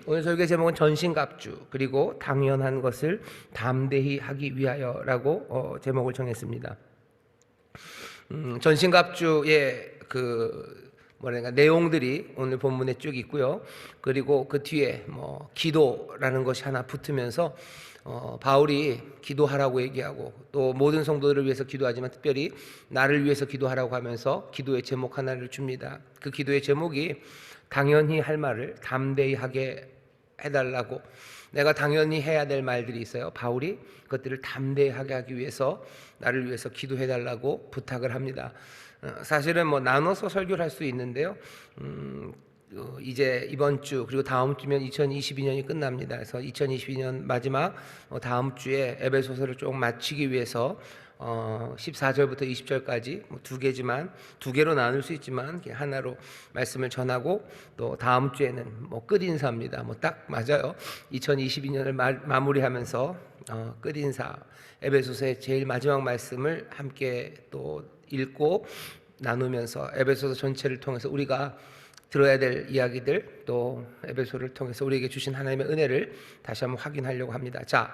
오늘 설교 제목은 전신갑주 그리고 당연한 것을 담대히 하기 위하여라고 제목을 정했습니다. 전신갑주의 내용들이 오늘 본문에 쭉 있고요. 그리고 그 뒤에 기도라는 것이 하나 붙으면서 바울이 기도하라고 얘기하고 또 모든 성도들을 위해서 기도하지만 특별히 나를 위해서 기도하라고 하면서 기도의 제목 하나를 줍니다. 그 기도의 제목이 당연히 할 말을 담대히 하게 해달라고, 내가 당연히 해야 될 말들이 있어요. 바울이 그것들을 담대히 하게 하기 위해서 나를 위해서 기도해달라고 부탁을 합니다. 사실은 나눠서 설교를 할 수 있는데요. 이제 이번 주 그리고 다음 주면 2022년이 끝납니다. 그래서 2022년 마지막 다음 주에 에베소서를 좀 마치기 위해서 14절부터 20절까지 두 개지만 두 개로 나눌 수 있지만 하나로 말씀을 전하고, 또 다음 주에는 끝인사입니다. 딱 맞아요. 2022년을 마무리하면서 끝인사 에베소서의 제일 마지막 말씀을 함께 또 읽고 나누면서 에베소서 전체를 통해서 우리가 들어야 될 이야기들, 또 에베소를 통해서 우리에게 주신 하나님의 은혜를 다시 한번 확인하려고 합니다. 자,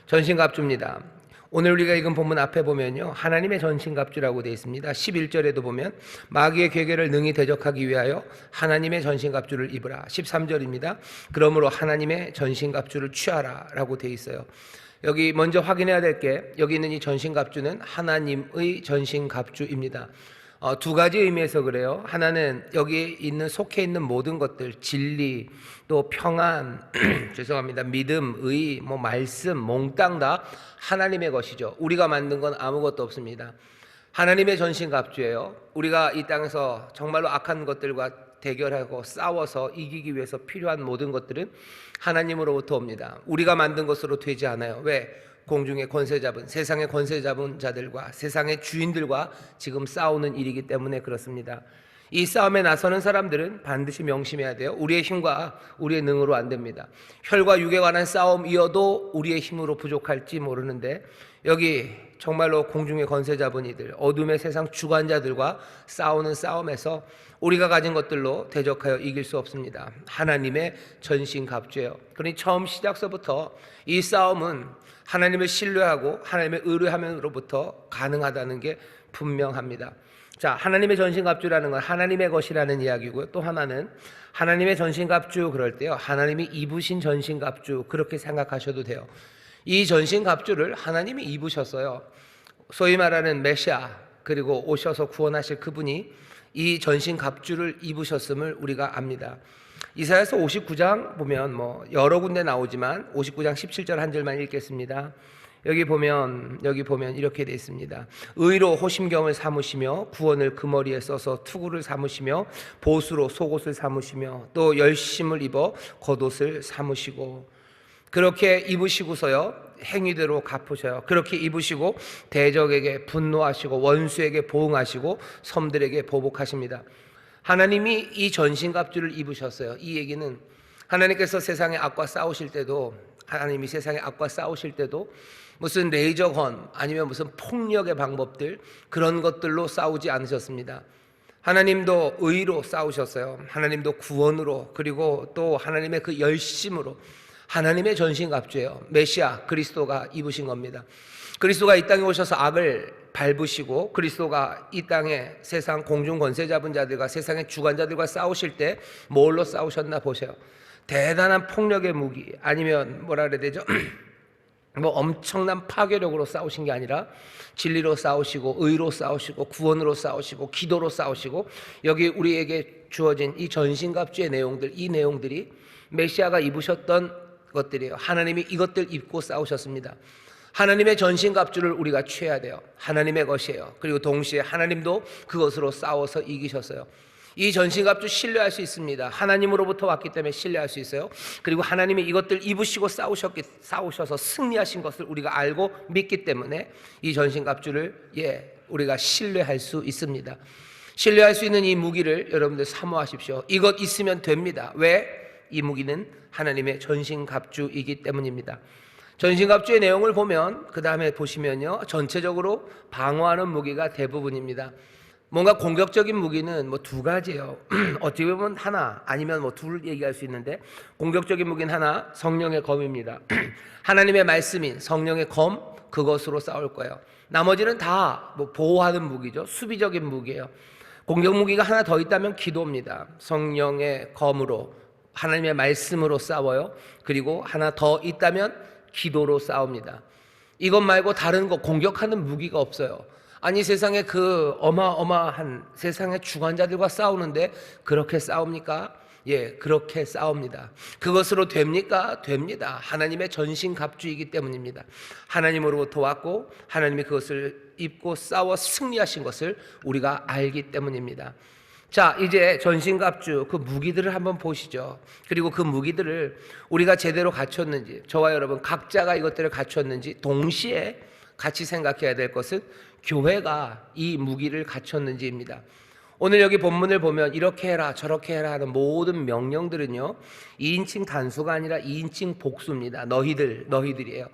전신갑주입니다. 오늘 우리가 읽은 본문 앞에 보면요, 하나님의 전신갑주라고 되어 있습니다. 11절에도 보면 마귀의 괴계를 능히 대적하기 위하여 하나님의 전신갑주를 입으라. 13절입니다. 그러므로 하나님의 전신갑주를 취하라 라고 되어 있어요. 여기 먼저 확인해야 될 게, 여기 있는 이 전신갑주는 하나님의 전신갑주입니다. 두 가지 의미에서 그래요. 하나는 여기 있는 속해 있는 모든 것들, 진리, 또 평안, 죄송합니다, 믿음, 의, 말씀, 몽땅 다 하나님의 것이죠. 우리가 만든 건 아무것도 없습니다. 하나님의 전신갑주예요. 우리가 이 땅에서 정말로 악한 것들과 대결하고 싸워서 이기기 위해서 필요한 모든 것들은 하나님으로부터 옵니다. 우리가 만든 것으로 되지 않아요. 왜? 공중의 권세 잡은, 세상의 권세 잡은 자들과 세상의 주인들과 지금 싸우는 일이기 때문에 그렇습니다. 이 싸움에 나서는 사람들은 반드시 명심해야 돼요. 우리의 힘과 우리의 능으로 안 됩니다. 혈과 육에 관한 싸움이어도 우리의 힘으로 부족할지 모르는데, 여기 정말로 공중의 권세 잡은 이들, 어둠의 세상 주관자들과 싸우는 싸움에서 우리가 가진 것들로 대적하여 이길 수 없습니다. 하나님의 전신갑주예요. 그러니 처음 시작서부터 이 싸움은 하나님을 신뢰하고 하나님의 의뢰함으로부터 가능하다는 게 분명합니다. 자, 하나님의 전신갑주라는 건 하나님의 것이라는 이야기고요. 또 하나는 하나님의 전신갑주, 그럴 때요, 하나님이 입으신 전신갑주, 그렇게 생각하셔도 돼요. 이 전신갑주를 하나님이 입으셨어요. 소위 말하는 메시아, 그리고 오셔서 구원하실 그분이 이 전신갑주를 입으셨음을 우리가 압니다. 이사야서 59장 보면 여러 군데 나오지만 59장 17절 한 절만 읽겠습니다. 여기 보면 이렇게 되어 있습니다. 의로 호심경을 삼으시며 구원을 그머리에 써서 투구를 삼으시며 보수로 속옷을 삼으시며 또 열심을 입어 겉옷을 삼으시고, 그렇게 입으시고서요 행위대로 갚으셔요. 그렇게 입으시고 대적에게 분노하시고 원수에게 보응하시고 섬들에게 보복하십니다. 하나님이 이 전신갑주를 입으셨어요. 이 얘기는 하나님께서 세상의 악과 싸우실 때도, 하나님이 세상의 악과 싸우실 때도 무슨 레이저건 아니면 무슨 폭력의 방법들, 그런 것들로 싸우지 않으셨습니다. 하나님도 의로 싸우셨어요. 하나님도 구원으로, 그리고 또 하나님의 그 열심으로, 하나님의 전신갑주예요. 메시아 그리스도가 입으신 겁니다. 그리스도가 이 땅에 오셔서 악을 밟으시고, 그리스도가 이 땅에 세상 공중 권세 잡은 자들과 세상의 주관자들과 싸우실 때 뭘로 싸우셨나 보세요. 대단한 폭력의 무기, 아니면 뭐라 그래야 되죠? 엄청난 파괴력으로 싸우신 게 아니라 진리로 싸우시고, 의로 싸우시고, 구원으로 싸우시고, 기도로 싸우시고, 여기 우리에게 주어진 이 전신갑주의 내용들, 이 내용들이 메시아가 입으셨던 것들이에요. 하나님이 이것들 입고 싸우셨습니다. 하나님의 전신갑주를 우리가 취해야 돼요. 하나님의 것이에요. 그리고 동시에 하나님도 그것으로 싸워서 이기셨어요. 이 전신갑주 신뢰할 수 있습니다. 하나님으로부터 왔기 때문에 신뢰할 수 있어요. 그리고 하나님이 이것들 입으시고 싸우셔서 승리하신 것을 우리가 알고 믿기 때문에 이 전신갑주를 우리가 신뢰할 수 있습니다. 신뢰할 수 있는 이 무기를 여러분들 사모하십시오. 이것 있으면 됩니다. 왜? 이 무기는 하나님의 전신갑주이기 때문입니다. 전신갑주의 내용을 보면 그 다음에 보시면요, 전체적으로 방어하는 무기가 대부분입니다. 뭔가 공격적인 무기는 뭐 두 가지예요. 어떻게 보면 하나 아니면 뭐 둘 얘기할 수 있는데, 공격적인 무기는 하나, 성령의 검입니다. 하나님의 말씀인 성령의 검, 그것으로 싸울 거예요. 나머지는 다 뭐 보호하는 무기죠. 수비적인 무기예요. 공격 무기가 하나 더 있다면 기도입니다. 성령의 검으로, 하나님의 말씀으로 싸워요. 그리고 하나 더 있다면 기도로 싸웁니다. 이것 말고 다른 거 공격하는 무기가 없어요. 아니, 세상에 그 어마어마한 세상의 주관자들과 싸우는데 그렇게 싸웁니까? 예, 그렇게 싸웁니다. 그것으로 됩니까? 됩니다. 하나님의 전신갑주이기 때문입니다. 하나님으로부터 왔고 하나님이 그것을 입고 싸워 승리하신 것을 우리가 알기 때문입니다. 자, 이제 전신갑주 그 무기들을 한번 보시죠. 그리고 그 무기들을 우리가 제대로 갖췄는지, 저와 여러분 각자가 이것들을 갖췄는지 동시에 같이 생각해야 될 것은 교회가 이 무기를 갖췄는지입니다. 오늘 여기 본문을 보면 이렇게 해라 저렇게 해라 하는 모든 명령들은요, 2인칭 단수가 아니라 2인칭 복수입니다. 너희들이에요.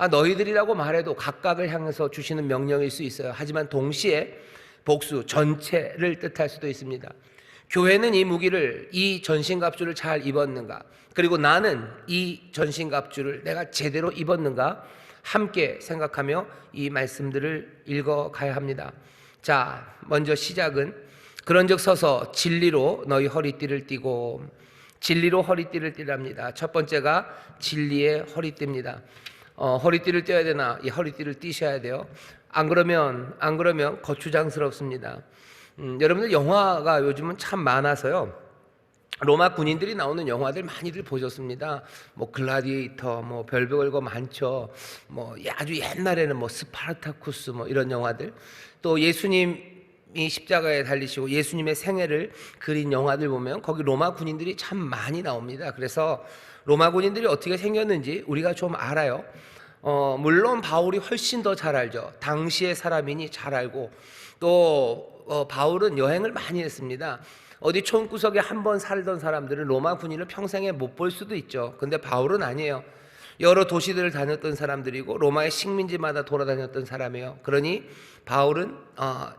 너희들이라고 말해도 각각을 향해서 주시는 명령일 수 있어요. 하지만 동시에 복수, 전체를 뜻할 수도 있습니다. 교회는 이 무기를, 이 전신갑주를 잘 입었는가, 그리고 나는 이 전신갑주를 내가 제대로 입었는가 함께 생각하며 이 말씀들을 읽어가야 합니다. 자, 먼저 시작은 그런즉 서서 진리로 너희 허리띠를 띠고, 진리로 허리띠를 띠랍니다. 첫 번째가 진리의 허리띠입니다. 허리띠를 떼야 되나? 이 허리띠를 띠셔야 돼요. 안 그러면 거추장스럽습니다. 여러분들 영화가 요즘은 참 많아서요, 로마 군인들이 나오는 영화들 많이들 보셨습니다. 뭐 글라디에이터, 뭐 별별 거 많죠. 뭐 아주 옛날에는 뭐 스파르타쿠스 뭐 이런 영화들, 또 예수님이 십자가에 달리시고 예수님의 생애를 그린 영화들 보면 거기 로마 군인들이 참 많이 나옵니다. 그래서 로마 군인들이 어떻게 생겼는지 우리가 좀 알아요. 물론 바울이 훨씬 더 잘 알죠. 당시의 사람이니 잘 알고, 또 바울은 여행을 많이 했습니다. 어디 촌구석에 한번 살던 사람들은 로마 군인을 평생에 못 볼 수도 있죠. 근데 바울은 아니에요. 여러 도시들을 다녔던 사람들이고 로마의 식민지마다 돌아다녔던 사람이에요. 그러니 바울은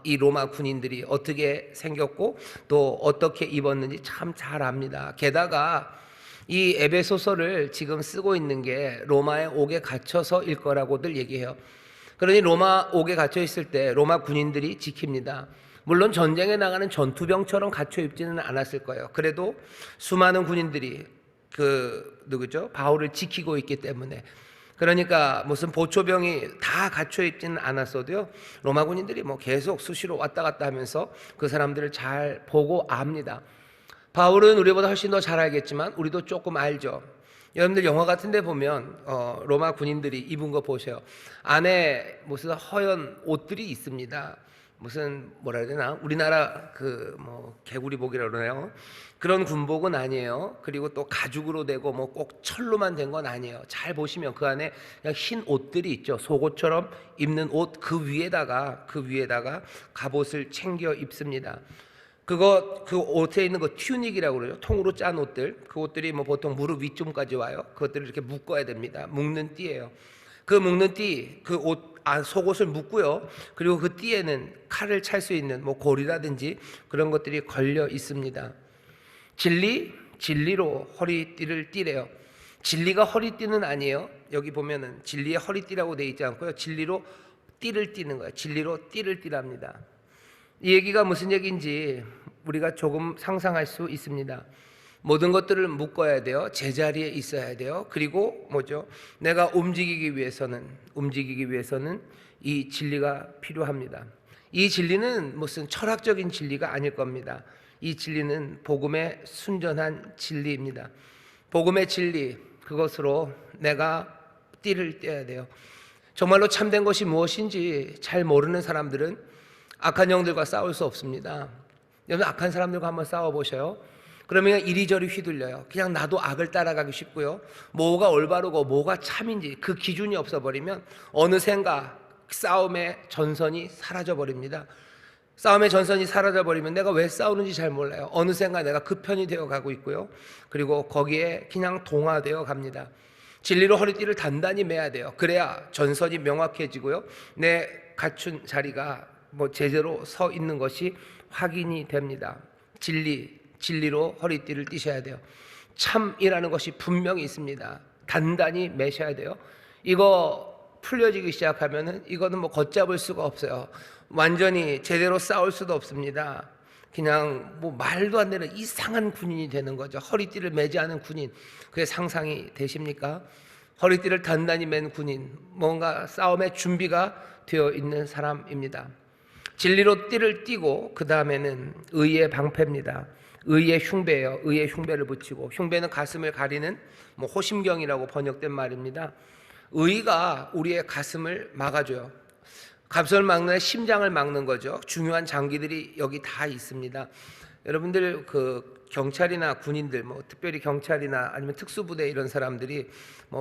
이 로마 군인들이 어떻게 생겼고 또 어떻게 입었는지 참 잘 압니다. 게다가 이 에베소서를 지금 쓰고 있는 게 로마의 옥에 갇혀서일 거라고들 얘기해요. 그러니 로마 옥에 갇혀 있을 때 로마 군인들이 지킵니다. 물론 전쟁에 나가는 전투병처럼 갇혀 입지는 않았을 거예요. 그래도 수많은 군인들이 바울을 지키고 있기 때문에, 그러니까 무슨 보초병이 다 갇혀 있지는 않았어도요, 로마 군인들이 뭐 계속 수시로 왔다 갔다 하면서 그 사람들을 잘 보고 압니다. 바울은 우리보다 훨씬 더 잘 알겠지만 우리도 조금 알죠. 여러분들 영화 같은 데 보면 로마 군인들이 입은 거 보세요. 안에 무슨 허연 옷들이 있습니다. 무슨 뭐라 해야 되나, 우리나라 개구리복이라고 그러나요? 그런 군복은 아니에요. 그리고 또 가죽으로 되고 뭐 꼭 철로만 된 건 아니에요. 잘 보시면 그 안에 그냥 흰 옷들이 있죠. 속옷처럼 입는 옷, 그 위에다가 갑옷을 챙겨 입습니다. 그 옷에 있는 거 튜닉이라고 그러죠. 통으로 짠 옷들. 그 옷들이 뭐 보통 무릎 위쯤까지 와요. 그것들을 이렇게 묶어야 됩니다. 묶는 띠예요. 그 묶는 띠, 그 옷 속옷을 묶고요. 그리고 그 띠에는 칼을 찰 수 있는 뭐 고리라든지 그런 것들이 걸려 있습니다. 진리로 허리띠를 띠래요. 진리가 허리띠는 아니에요. 여기 보면은 진리의 허리띠라고 되어 있지 않고요, 진리로 띠를 띠는 거예요. 진리로 띠를 띠랍니다. 이 얘기가 무슨 얘기인지 우리가 조금 상상할 수 있습니다. 모든 것들을 묶어야 돼요. 제자리에 있어야 돼요. 그리고 내가 움직이기 위해서는 이 진리가 필요합니다. 이 진리는 무슨 철학적인 진리가 아닐 겁니다. 이 진리는 복음의 순전한 진리입니다. 복음의 진리, 그것으로 내가 띠를 떼야 돼요. 정말로 참된 것이 무엇인지 잘 모르는 사람들은 악한 영들과 싸울 수 없습니다. 여러분, 악한 사람들과 한번 싸워보셔요. 그러면 이리저리 휘둘려요. 그냥 나도 악을 따라가기 쉽고요, 뭐가 올바르고 뭐가 참인지 그 기준이 없어버리면 어느샌가 싸움의 전선이 사라져버립니다. 싸움의 전선이 사라져버리면 내가 왜 싸우는지 잘 몰라요. 어느샌가 내가 그 편이 되어가고 있고요, 그리고 거기에 그냥 동화되어 갑니다. 진리로 허리띠를 단단히 매야 돼요. 그래야 전선이 명확해지고요, 내 갖춘 자리가 제대로 서 있는 것이 확인이 됩니다. 진리로 허리띠를 띠셔야 돼요. 참이라는 것이 분명히 있습니다. 단단히 매셔야 돼요. 이거 풀려지기 시작하면은 이거는 걷잡을 수가 없어요. 완전히 제대로 싸울 수도 없습니다. 그냥 말도 안 되는 이상한 군인이 되는 거죠. 허리띠를 매지 않은 군인. 그게 상상이 되십니까? 허리띠를 단단히 맨 군인, 뭔가 싸움의 준비가 되어 있는 사람입니다. 진리로 띠를 띠고 그 다음에는 의의 방패입니다. 의의 흉배예요. 의의 흉배를 붙이고, 흉배는 가슴을 가리는 호심경이라고 번역된 말입니다. 의가 우리의 가슴을 막아줘요. 가슴을 막는, 심장을 막는 거죠. 중요한 장기들이 여기 다 있습니다. 여러분들 경찰이나 군인들, 특별히 경찰이나 아니면 특수부대 이런 사람들이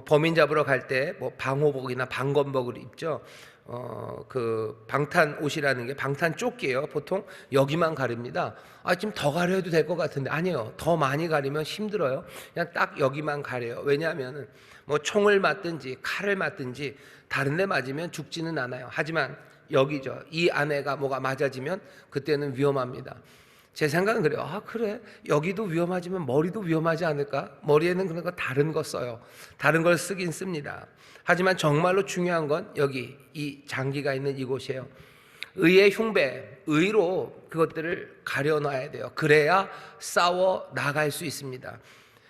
범인 잡으러 갈 때 방호복이나 방검복을 입죠. 방탄 옷이라는 게 방탄 조끼예요. 보통 여기만 가립니다. 지금 더 가려도 될 것 같은데 아니에요. 더 많이 가리면 힘들어요. 그냥 딱 여기만 가려요. 왜냐하면 총을 맞든지 칼을 맞든지 다른 데 맞으면 죽지는 않아요. 하지만 여기죠. 이 안에가 뭐가 맞아지면 그때는 위험합니다. 제 생각은 그래요. 그래, 여기도 위험하지만 머리도 위험하지 않을까? 머리에는 그런 거 다른 거 써요. 다른 걸 쓰긴 씁니다. 하지만 정말로 중요한 건 여기 이 장기가 있는 이곳이에요. 의의 흉배, 의로 그것들을 가려놔야 돼요. 그래야 싸워 나갈 수 있습니다.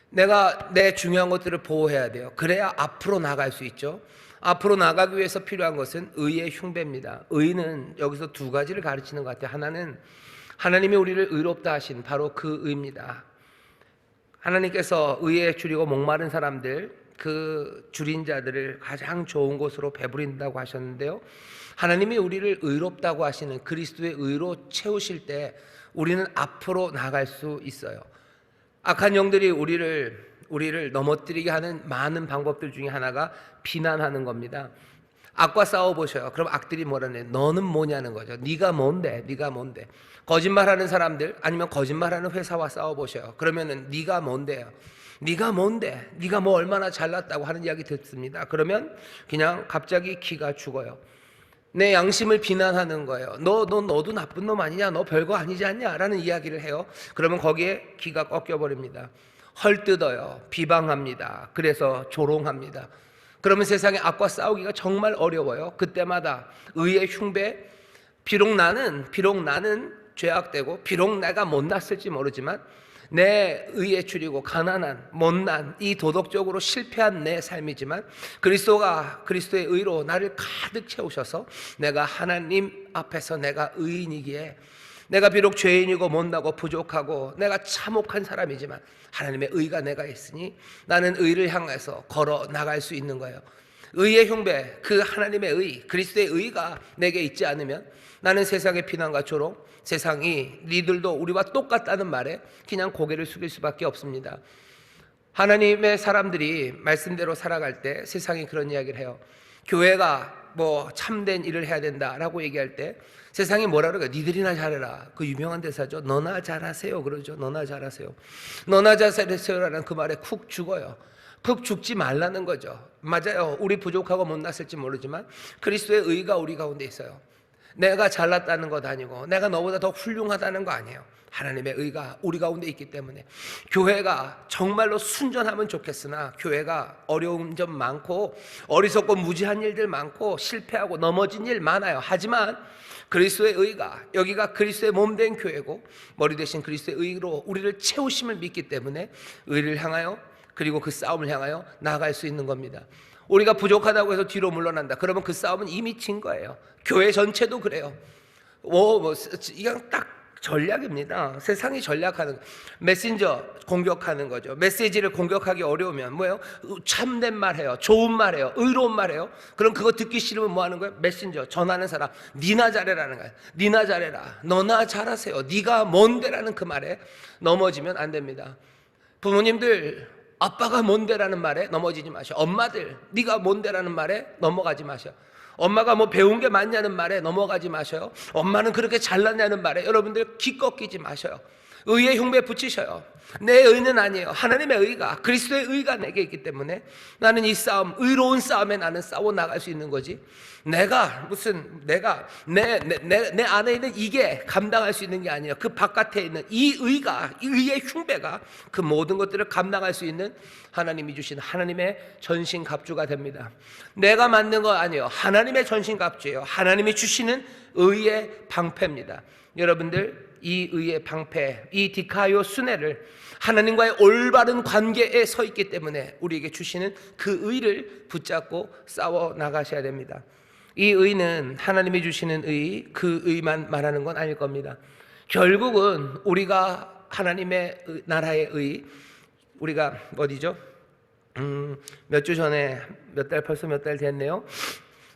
내가 내 중요한 것들을 보호해야 돼요. 그래야 앞으로 나갈 수 있죠. 앞으로 나가기 위해서 필요한 것은 의의 흉배입니다. 의는 여기서 두 가지를 가르치는 것 같아요. 하나는 하나님이 우리를 의롭다 하신 바로 그 의입니다. 하나님께서 의에 줄이고 목마른 사람들, 그 줄인 자들을 가장 좋은 곳으로 배부린다고 하셨는데요, 하나님이 우리를 의롭다고 하시는 그리스도의 의로 채우실 때 우리는 앞으로 나갈 수 있어요. 악한 영들이 우리를 넘어뜨리게 하는 많은 방법들 중에 하나가 비난하는 겁니다. 악과 싸워보셔요. 그럼 악들이 뭐라네? 너는 뭐냐는 거죠. 네가 뭔데? 네가 뭔데? 거짓말하는 사람들, 아니면 거짓말하는 회사와 싸워보셔요. 그러면은 네가 뭔데요? 네가 뭔데? 네가 얼마나 잘났다고 하는 이야기 듣습니다. 그러면 그냥 갑자기 기가 죽어요. 내 양심을 비난하는 거예요. 너도 나쁜 놈 아니냐? 너 별거 아니지 않냐? 라는 이야기를 해요. 그러면 거기에 기가 꺾여버립니다. 헐뜯어요. 비방합니다. 그래서 조롱합니다. 그러면 세상에 악과 싸우기가 정말 어려워요. 그때마다 의의 흉배, 비록 나는 죄악되고 비록 내가 못났을지 모르지만 내 의에 줄이고 가난한 못난 이 도덕적으로 실패한 내 삶이지만 그리스도의 의로 나를 가득 채우셔서 내가 하나님 앞에서 내가 의인이기에, 내가 비록 죄인이고 못나고 부족하고 내가 참혹한 사람이지만 하나님의 의가 내가 있으니 나는 의를 향해서 걸어 나갈 수 있는 거예요. 의의 흉배, 그 하나님의 의, 그리스도의 의가 내게 있지 않으면 나는 세상의 비난과 조롱, 세상이 니들도 우리와 똑같다는 말에 그냥 고개를 숙일 수밖에 없습니다. 하나님의 사람들이 말씀대로 살아갈 때 세상이 그런 이야기를 해요. 교회가 참된 일을 해야 된다라고 얘기할 때 세상이 뭐라 그래요? 니들이나 잘해라. 그 유명한 대사죠. 너나 잘하세요. 그러죠. 너나 잘하세요. 너나 잘하세요라는 그 말에 쿡 죽어요. 푹 죽지 말라는 거죠. 맞아요. 우리 부족하고 못났을지 모르지만 그리스도의 의가 우리 가운데 있어요. 내가 잘났다는 것 아니고 내가 너보다 더 훌륭하다는 거 아니에요. 하나님의 의가 우리 가운데 있기 때문에 교회가 정말로 순전하면 좋겠으나 교회가 어려운 점 많고 어리석고 무지한 일들 많고 실패하고 넘어진 일 많아요. 하지만 그리스도의 의가, 여기가 그리스도의 몸된 교회고 머리 대신 그리스도의 의로 우리를 채우심을 믿기 때문에 의를 향하여, 그리고 그 싸움을 향하여 나아갈 수 있는 겁니다. 우리가 부족하다고 해서 뒤로 물러난다. 그러면 그 싸움은 이미 진 거예요. 교회 전체도 그래요. 이건 딱 전략입니다. 세상이 전략하는, 메신저 공격하는 거죠. 메시지를 공격하기 어려우면 뭐예요? 참된 말 해요. 좋은 말 해요. 의로운 말 해요. 그럼 그거 듣기 싫으면 뭐 하는 거예요? 메신저 전하는 사람 니나 잘해라는 거예요. 니나 잘해라. 너나 잘하세요. 네가 뭔데라는 그 말에 넘어지면 안 됩니다. 부모님들, 아빠가 뭔데라는 말에 넘어지지 마셔. 엄마들, 네가 뭔데라는 말에 넘어가지 마셔. 엄마가 배운 게 많냐는 말에 넘어가지 마셔요. 엄마는 그렇게 잘났냐는 말에 여러분들 기 꺾이지 마셔요. 의의 흉배 붙이셔요. 내 의는 아니에요. 하나님의 의가, 그리스도의 의가 내게 있기 때문에 나는 이 싸움, 의로운 싸움에 나는 싸워 나갈 수 있는 거지. 내가 내 안에 있는 이게 감당할 수 있는 게 아니에요. 그 바깥에 있는 이 의가, 이 의의 흉배가 그 모든 것들을 감당할 수 있는 하나님이 주신 하나님의 전신갑주가 됩니다. 내가 만든 거 아니에요. 하나님의 전신갑주예요. 하나님이 주시는 의의 방패입니다. 여러분들, 이 의의 방패, 이 디카요 수뇌를 하나님과의 올바른 관계에 서 있기 때문에 우리에게 주시는 그 의를 붙잡고 싸워 나가셔야 됩니다. 이 의는 하나님이 주시는 의, 그 의만 말하는 건 아닐 겁니다. 결국은 우리가 하나님의 나라의 의, 우리가 어디죠? 몇 주 전에 벌써 몇 달 됐네요.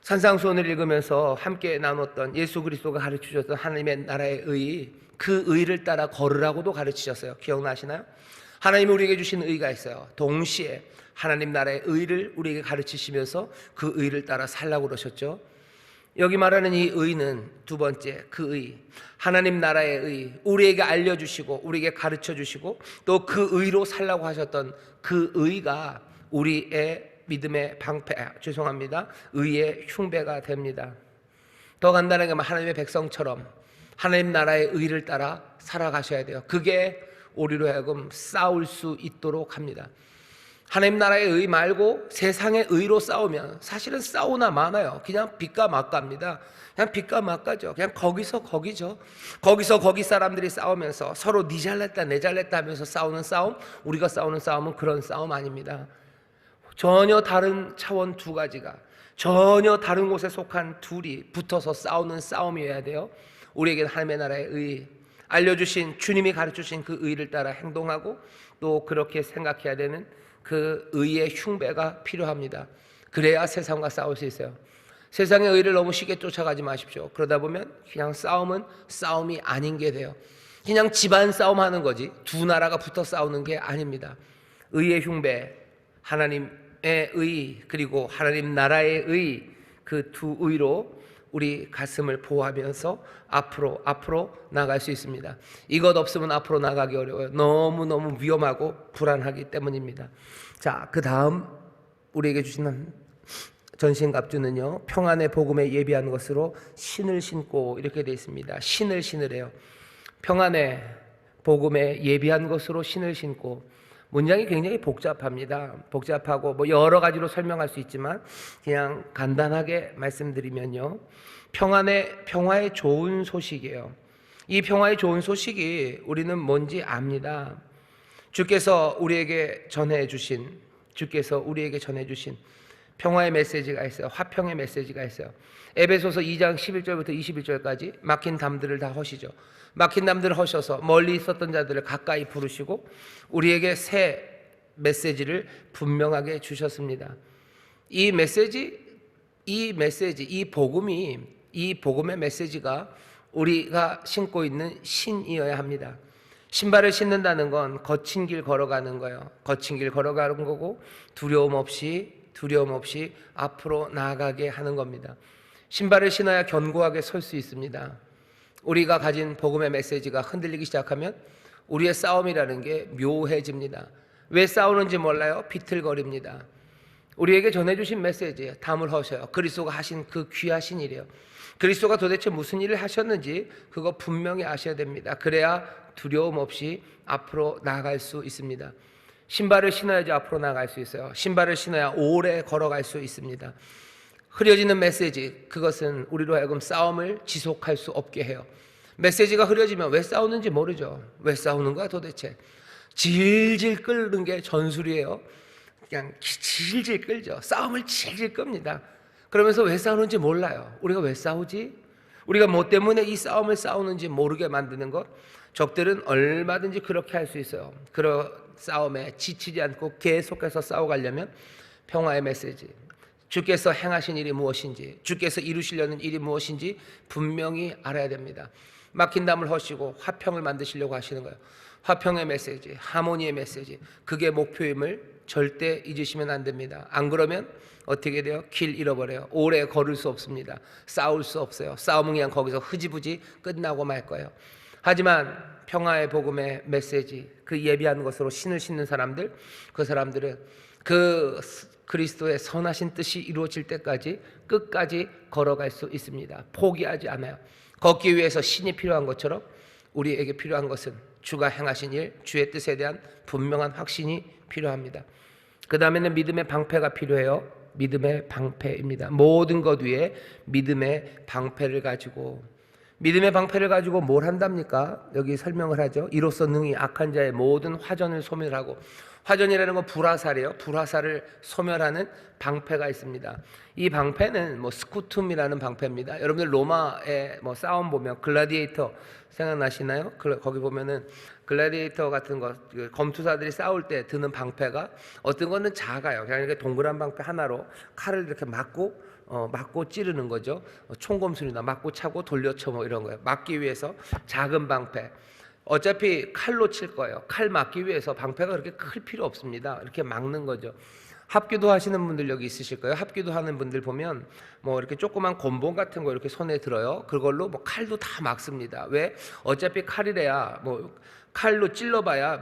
산상수훈을 읽으면서 함께 나눴던 예수 그리스도가 가르치셨던 하나님의 나라의 의, 그 의를 따라 걸으라고도 가르치셨어요. 기억나시나요? 하나님이 우리에게 주신 의가 있어요. 동시에 하나님 나라의 의를 우리에게 가르치시면서 그 의를 따라 살라고 그러셨죠. 여기 말하는 이 의는 두 번째, 그 의, 하나님 나라의 의, 우리에게 알려주시고 우리에게 가르쳐주시고 또 그 의로 살라고 하셨던 그 의가 우리의 믿음의 방패, 의의 흉배가 됩니다. 더 간단하게 말하면 하나님의 백성처럼 하나님 나라의 의를 따라 살아가셔야 돼요. 그게 우리로 하여금 싸울 수 있도록 합니다. 하나님 나라의 의 말고 세상의 의로 싸우면 사실은 싸우나 마나요. 그냥 빛과 막가입니다. 그냥 빛과 막가죠. 그냥 거기서 거기죠. 거기서 거기 사람들이 싸우면서 서로 니 잘났다 내 잘났다 하면서 싸우는 싸움, 우리가 싸우는 싸움은 그런 싸움 아닙니다. 전혀 다른 차원 두 가지가, 전혀 다른 곳에 속한 둘이 붙어서 싸우는 싸움이어야 돼요. 우리에게는 하나님의 나라의 의, 알려주신 주님이 가르쳐주신 그 의를 따라 행동하고 또 그렇게 생각해야 되는 그 의의 흉배가 필요합니다. 그래야 세상과 싸울 수 있어요. 세상의 의를 너무 쉽게 쫓아가지 마십시오. 그러다 보면 그냥 싸움은 싸움이 아닌 게 돼요. 그냥 집안 싸움하는 거지 두 나라가 붙어 싸우는 게 아닙니다. 의의 흉배, 하나님의 의, 그리고 하나님 나라의 의, 그 두 의로 우리 가슴을 보호하면서 앞으로 나갈 수 있습니다. 이것 없으면 앞으로 나가기 어려워요. 너무너무 위험하고 불안하기 때문입니다. 자, 그 다음 우리에게 주시는 전신갑주는요, 평안의 복음에 예비한 것으로 신을 신고, 이렇게 되어 있습니다. 신을 신으래요. 평안의 복음에 예비한 것으로 신을 신고. 문장이 굉장히 복잡합니다. 복잡하고 여러 가지로 설명할 수 있지만 그냥 간단하게 말씀드리면요, 평화의 좋은 소식이에요. 이 평화의 좋은 소식이 우리는 뭔지 압니다. 주께서 우리에게 전해주신 평화의 메시지가 있어요. 화평의 메시지가 있어요. 에베소서 2장 11절부터 21절까지 막힌 담들을 다 허시죠. 막힌 담들을 허셔서 멀리 있었던 자들을 가까이 부르시고 우리에게 새 메시지를 분명하게 주셨습니다. 이 복음의 메시지가 우리가 신고 있는 신이어야 합니다. 신발을 신는다는 건 거친 길 걸어가는 거예요. 거친 길 걸어가는 거고 두려움 없이 앞으로 나아가게 하는 겁니다. 신발을 신어야 견고하게 설 수 있습니다. 우리가 가진 복음의 메시지가 흔들리기 시작하면 우리의 싸움이라는 게 묘해집니다. 왜 싸우는지 몰라요. 비틀거립니다. 우리에게 전해주신 메시지에 담을 허셔요. 그리스도가 하신 그 귀하신 일이에요. 그리스도가 도대체 무슨 일을 하셨는지 그거 분명히 아셔야 됩니다. 그래야 두려움 없이 앞으로 나아갈 수 있습니다. 신발을 신어야지 앞으로 나아갈 수 있어요. 신발을 신어야 오래 걸어갈 수 있습니다. 흐려지는 메시지, 그것은 우리로 하여금 싸움을 지속할 수 없게 해요. 메시지가 흐려지면 왜 싸우는지 모르죠. 왜 싸우는 거야 도대체. 질질 끓는 게 전술이에요. 그냥 질질 끌죠. 싸움을 질질 끕니다. 그러면서 왜 싸우는지 몰라요. 우리가 왜 싸우지? 우리가 뭐 때문에 이 싸움을 싸우는지 모르게 만드는 것. 적들은 얼마든지 그렇게 할 수 있어요. 그런 싸움에 지치지 않고 계속해서 싸워가려면 평화의 메시지, 주께서 행하신 일이 무엇인지, 주께서 이루시려는 일이 무엇인지 분명히 알아야 됩니다. 막힌 담을 허시고 화평을 만드시려고 하시는 거예요. 화평의 메시지, 하모니의 메시지, 그게 목표임을 절대 잊으시면 안 됩니다. 안 그러면 어떻게 돼요? 길 잃어버려요. 오래 걸을 수 없습니다. 싸울 수 없어요. 싸움은 그냥 거기서 흐지부지 끝나고 말 거예요. 하지만 평화의 복음의 메시지, 그 예비한 것으로 신을 신는 사람들, 그 사람들은 그 그리스도의 선하신 뜻이 이루어질 때까지 끝까지 걸어갈 수 있습니다. 포기하지 않아요. 걷기 위해서 신이 필요한 것처럼 우리에게 필요한 것은 주가 행하신 일, 주의 뜻에 대한 분명한 확신이 필요합니다. 그 다음에는 믿음의 방패가 필요해요. 믿음의 방패입니다. 모든 것 위에 믿음의 방패를 가지고, 믿음의 방패를 가지고 뭘 한답니까? 여기 설명을 하죠. 이로써 능히 악한 자의 모든 화전을 소멸하고, 화전이라는 건 불화살이에요. 불화살을 소멸하는 방패가 있습니다. 이 방패는 스쿠툼이라는 방패입니다. 여러분들 로마의 싸움 보면 글라디에이터 생각나시나요? 거기 보면은 글라디에이터 같은 거, 검투사들이 싸울 때 드는 방패가 어떤 거는 작아요. 그냥 이렇게 동그란 방패 하나로 칼을 이렇게 맞고 찌르는 거죠. 총검술이나 맞고 차고 돌려쳐 이런 거예요. 맞기 위해서 작은 방패. 어차피 칼로 칠 거예요. 칼 맞기 위해서 방패가 그렇게 클 필요 없습니다. 이렇게 막는 거죠. 합기도 하시는 분들 여기 있으실 거예요. 합기도 하는 분들 보면 이렇게 조그만 곤봉 같은 거 이렇게 손에 들어요. 그걸로 칼도 다 막습니다. 왜? 어차피 칼이래야 칼로 찔러봐야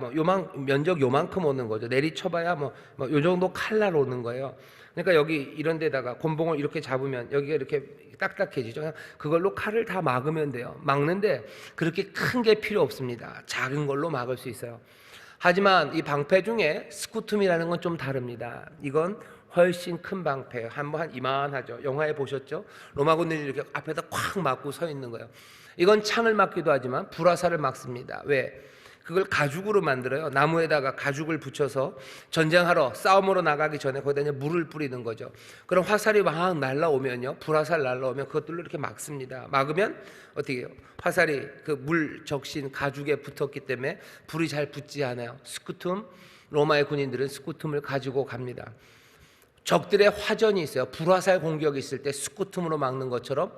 면적 요만큼 오는 거죠. 내리쳐봐야 요 정도 칼날 오는 거예요. 그러니까 여기 이런 데다가 곤봉을 이렇게 잡으면 여기가 이렇게 딱딱해지죠. 그냥 그걸로 칼을 다 막으면 돼요. 막는데 그렇게 큰 게 필요 없습니다. 작은 걸로 막을 수 있어요. 하지만 이 방패 중에 스쿠툼이라는 건 좀 다릅니다. 이건 훨씬 큰 방패예요. 한번 이만하죠. 영화에 보셨죠? 로마군들이 이렇게 앞에다 콱 막고 서 있는 거예요. 이건 창을 막기도 하지만 불화살을 막습니다. 왜? 그걸 가죽으로 만들어요. 나무에다가 가죽을 붙여서 전쟁하러 싸움으로 나가기 전에 거기다 이제 물을 뿌리는 거죠. 그럼 화살이 막 날라오면요, 불화살 날라오면 그것들로 이렇게 막습니다. 막으면 어떻게 해요? 화살이 그 물 적신 가죽에 붙었기 때문에 불이 잘 붙지 않아요. 스쿠툼, 로마의 군인들은 스쿠툼을 가지고 갑니다. 적들의 화전이 있어요. 불화살 공격이 있을 때 스쿠툼으로 막는 것처럼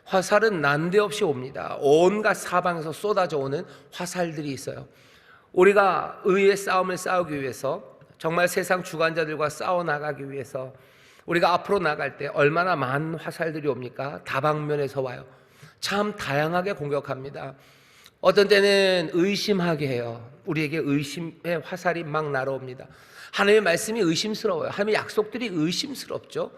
화살은 난데없이 옵니다. 온갖 사방에서 쏟아져 오는 화살들이 있어요. 우리가 의의 싸움을 싸우기 위해서, 정말 세상 주관자들과 싸워나가기 위해서 우리가 앞으로 나갈 때 얼마나 많은 화살들이 옵니까? 다방면에서 와요. 참 다양하게 공격합니다. 어떤 때는 의심하게 해요. 우리에게 의심의 화살이 막 날아옵니다. 하나님의 말씀이 의심스러워요. 하나님의 약속들이 의심스럽죠.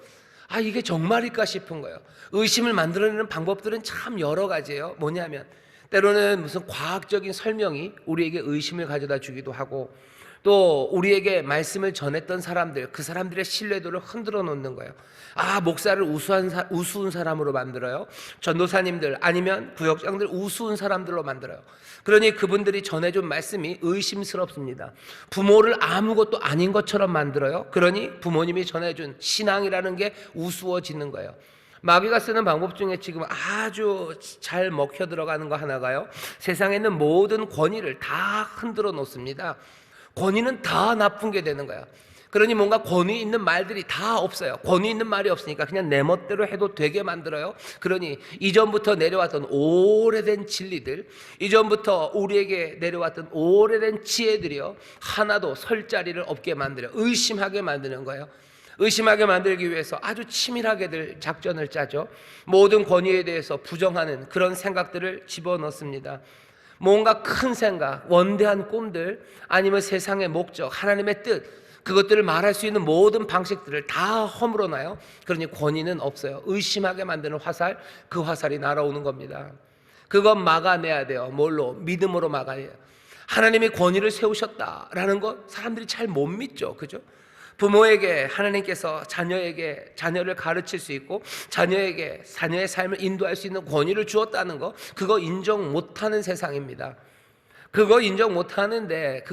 이게 정말일까 싶은 거예요. 의심을 만들어내는 방법들은 참 여러 가지예요. 뭐냐면 때로는 무슨 과학적인 설명이 우리에게 의심을 가져다 주기도 하고, 또 우리에게 말씀을 전했던 사람들, 그 사람들의 신뢰도를 흔들어 놓는 거예요. 목사를 우스운 사람으로 만들어요. 전도사님들 아니면 구역장들 우스운 사람들로 만들어요. 그러니 그분들이 전해준 말씀이 의심스럽습니다. 부모를 아무것도 아닌 것처럼 만들어요. 그러니 부모님이 전해준 신앙이라는 게 우스워지는 거예요. 마귀가 쓰는 방법 중에 지금 아주 잘 먹혀 들어가는 거 하나가요, 세상에 있는 모든 권위를 다 흔들어 놓습니다. 권위는 다 나쁜 게 되는 거야. 그러니 뭔가 권위 있는 말들이 다 없어요. 권위 있는 말이 없으니까 그냥 내 멋대로 해도 되게 만들어요. 그러니 이전부터 내려왔던 오래된 진리들, 이전부터 우리에게 내려왔던 오래된 지혜들이요, 하나도 설 자리를 없게 만들어요. 의심하게 만드는 거예요. 의심하게 만들기 위해서 아주 치밀하게들 작전을 짜죠. 모든 권위에 대해서 부정하는 그런 생각들을 집어넣습니다. 뭔가 큰 생각, 원대한 꿈들, 아니면 세상의 목적, 하나님의 뜻, 그것들을 말할 수 있는 모든 방식들을 다 허물어놔요. 그러니 권위는 없어요. 의심하게 만드는 화살, 그 화살이 날아오는 겁니다. 그건 막아내야 돼요. 뭘로? 믿음으로 막아야 해요. 하나님이 권위를 세우셨다라는 거 사람들이 잘 못 믿죠. 그죠? 부모에게 하나님께서 자녀를 가르칠 수 있고 자녀의 삶을 인도할 수 있는 권위를 주었다는 거, 그거 인정 못하는 세상입니다. 그거 인정 못하는데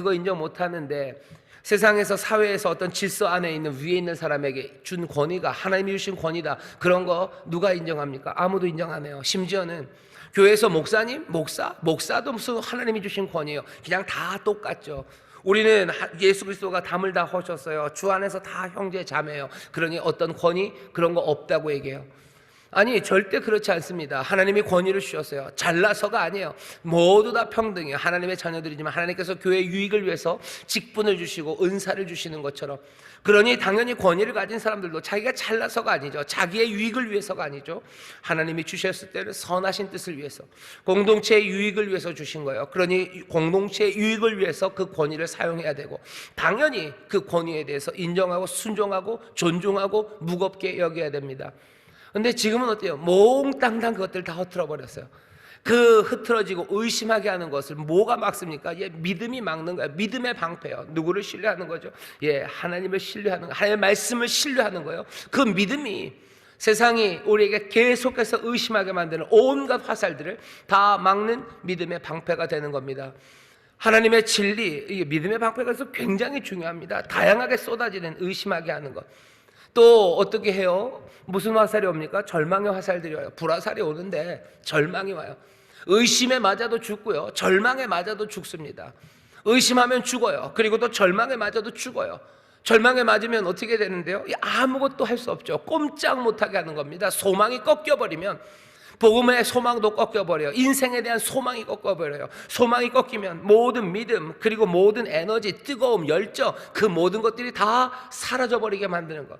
세상에서, 사회에서 어떤 질서 안에 있는 위에 있는 사람에게 준 권위가 하나님이 주신 권위다, 그런 거 누가 인정합니까? 아무도 인정 안 해요. 심지어는 교회에서 목사도 무슨 하나님이 주신 권위예요. 그냥 다 똑같죠. 우리는 예수 그리스도가 담을 다 허셨어요. 주 안에서 다 형제 자매예요. 그러니 어떤 권위 그런 거 없다고 얘기해요. 아니, 절대 그렇지 않습니다. 하나님이 권위를 주셨어요. 잘나서가 아니에요. 모두 다 평등해요. 하나님의 자녀들이지만 하나님께서 교회의 유익을 위해서 직분을 주시고 은사를 주시는 것처럼, 그러니 당연히 권위를 가진 사람들도 자기가 잘나서가 아니죠. 자기의 유익을 위해서가 아니죠. 하나님이 주셨을 때는 선하신 뜻을 위해서, 공동체의 유익을 위해서 주신 거예요. 그러니 공동체의 유익을 위해서 그 권위를 사용해야 되고, 당연히 그 권위에 대해서 인정하고 순종하고 존중하고 무겁게 여겨야 됩니다. 근데 지금은 어때요? 몽땅땅 그것들 다 흐트러 버렸어요. 그 흐트러지고 의심하게 하는 것을 뭐가 막습니까? 믿음이 막는 거예요. 믿음의 방패요. 누구를 신뢰하는 거죠? 하나님을 신뢰하는 거, 하나님의 말씀을 신뢰하는 거예요. 그 믿음이 세상이 우리에게 계속해서 의심하게 만드는 온갖 화살들을 다 막는 믿음의 방패가 되는 겁니다. 하나님의 진리, 이게 믿음의 방패가 굉장히 중요합니다. 다양하게 쏟아지는 의심하게 하는 것. 또 어떻게 해요? 무슨 화살이 옵니까? 절망의 화살들이 와요. 불화살이 오는데 절망이 와요. 의심에 맞아도 죽고요, 절망에 맞아도 죽습니다. 의심하면 죽어요. 그리고 또 절망에 맞아도 죽어요. 절망에 맞으면 어떻게 되는데요? 아무것도 할 수 없죠. 꼼짝 못하게 하는 겁니다. 소망이 꺾여버리면, 복음의 소망도 꺾여버려요. 인생에 대한 소망이 꺾여버려요. 소망이 꺾이면 모든 믿음, 그리고 모든 에너지, 뜨거움, 열정, 그 모든 것들이 다 사라져버리게 만드는 것.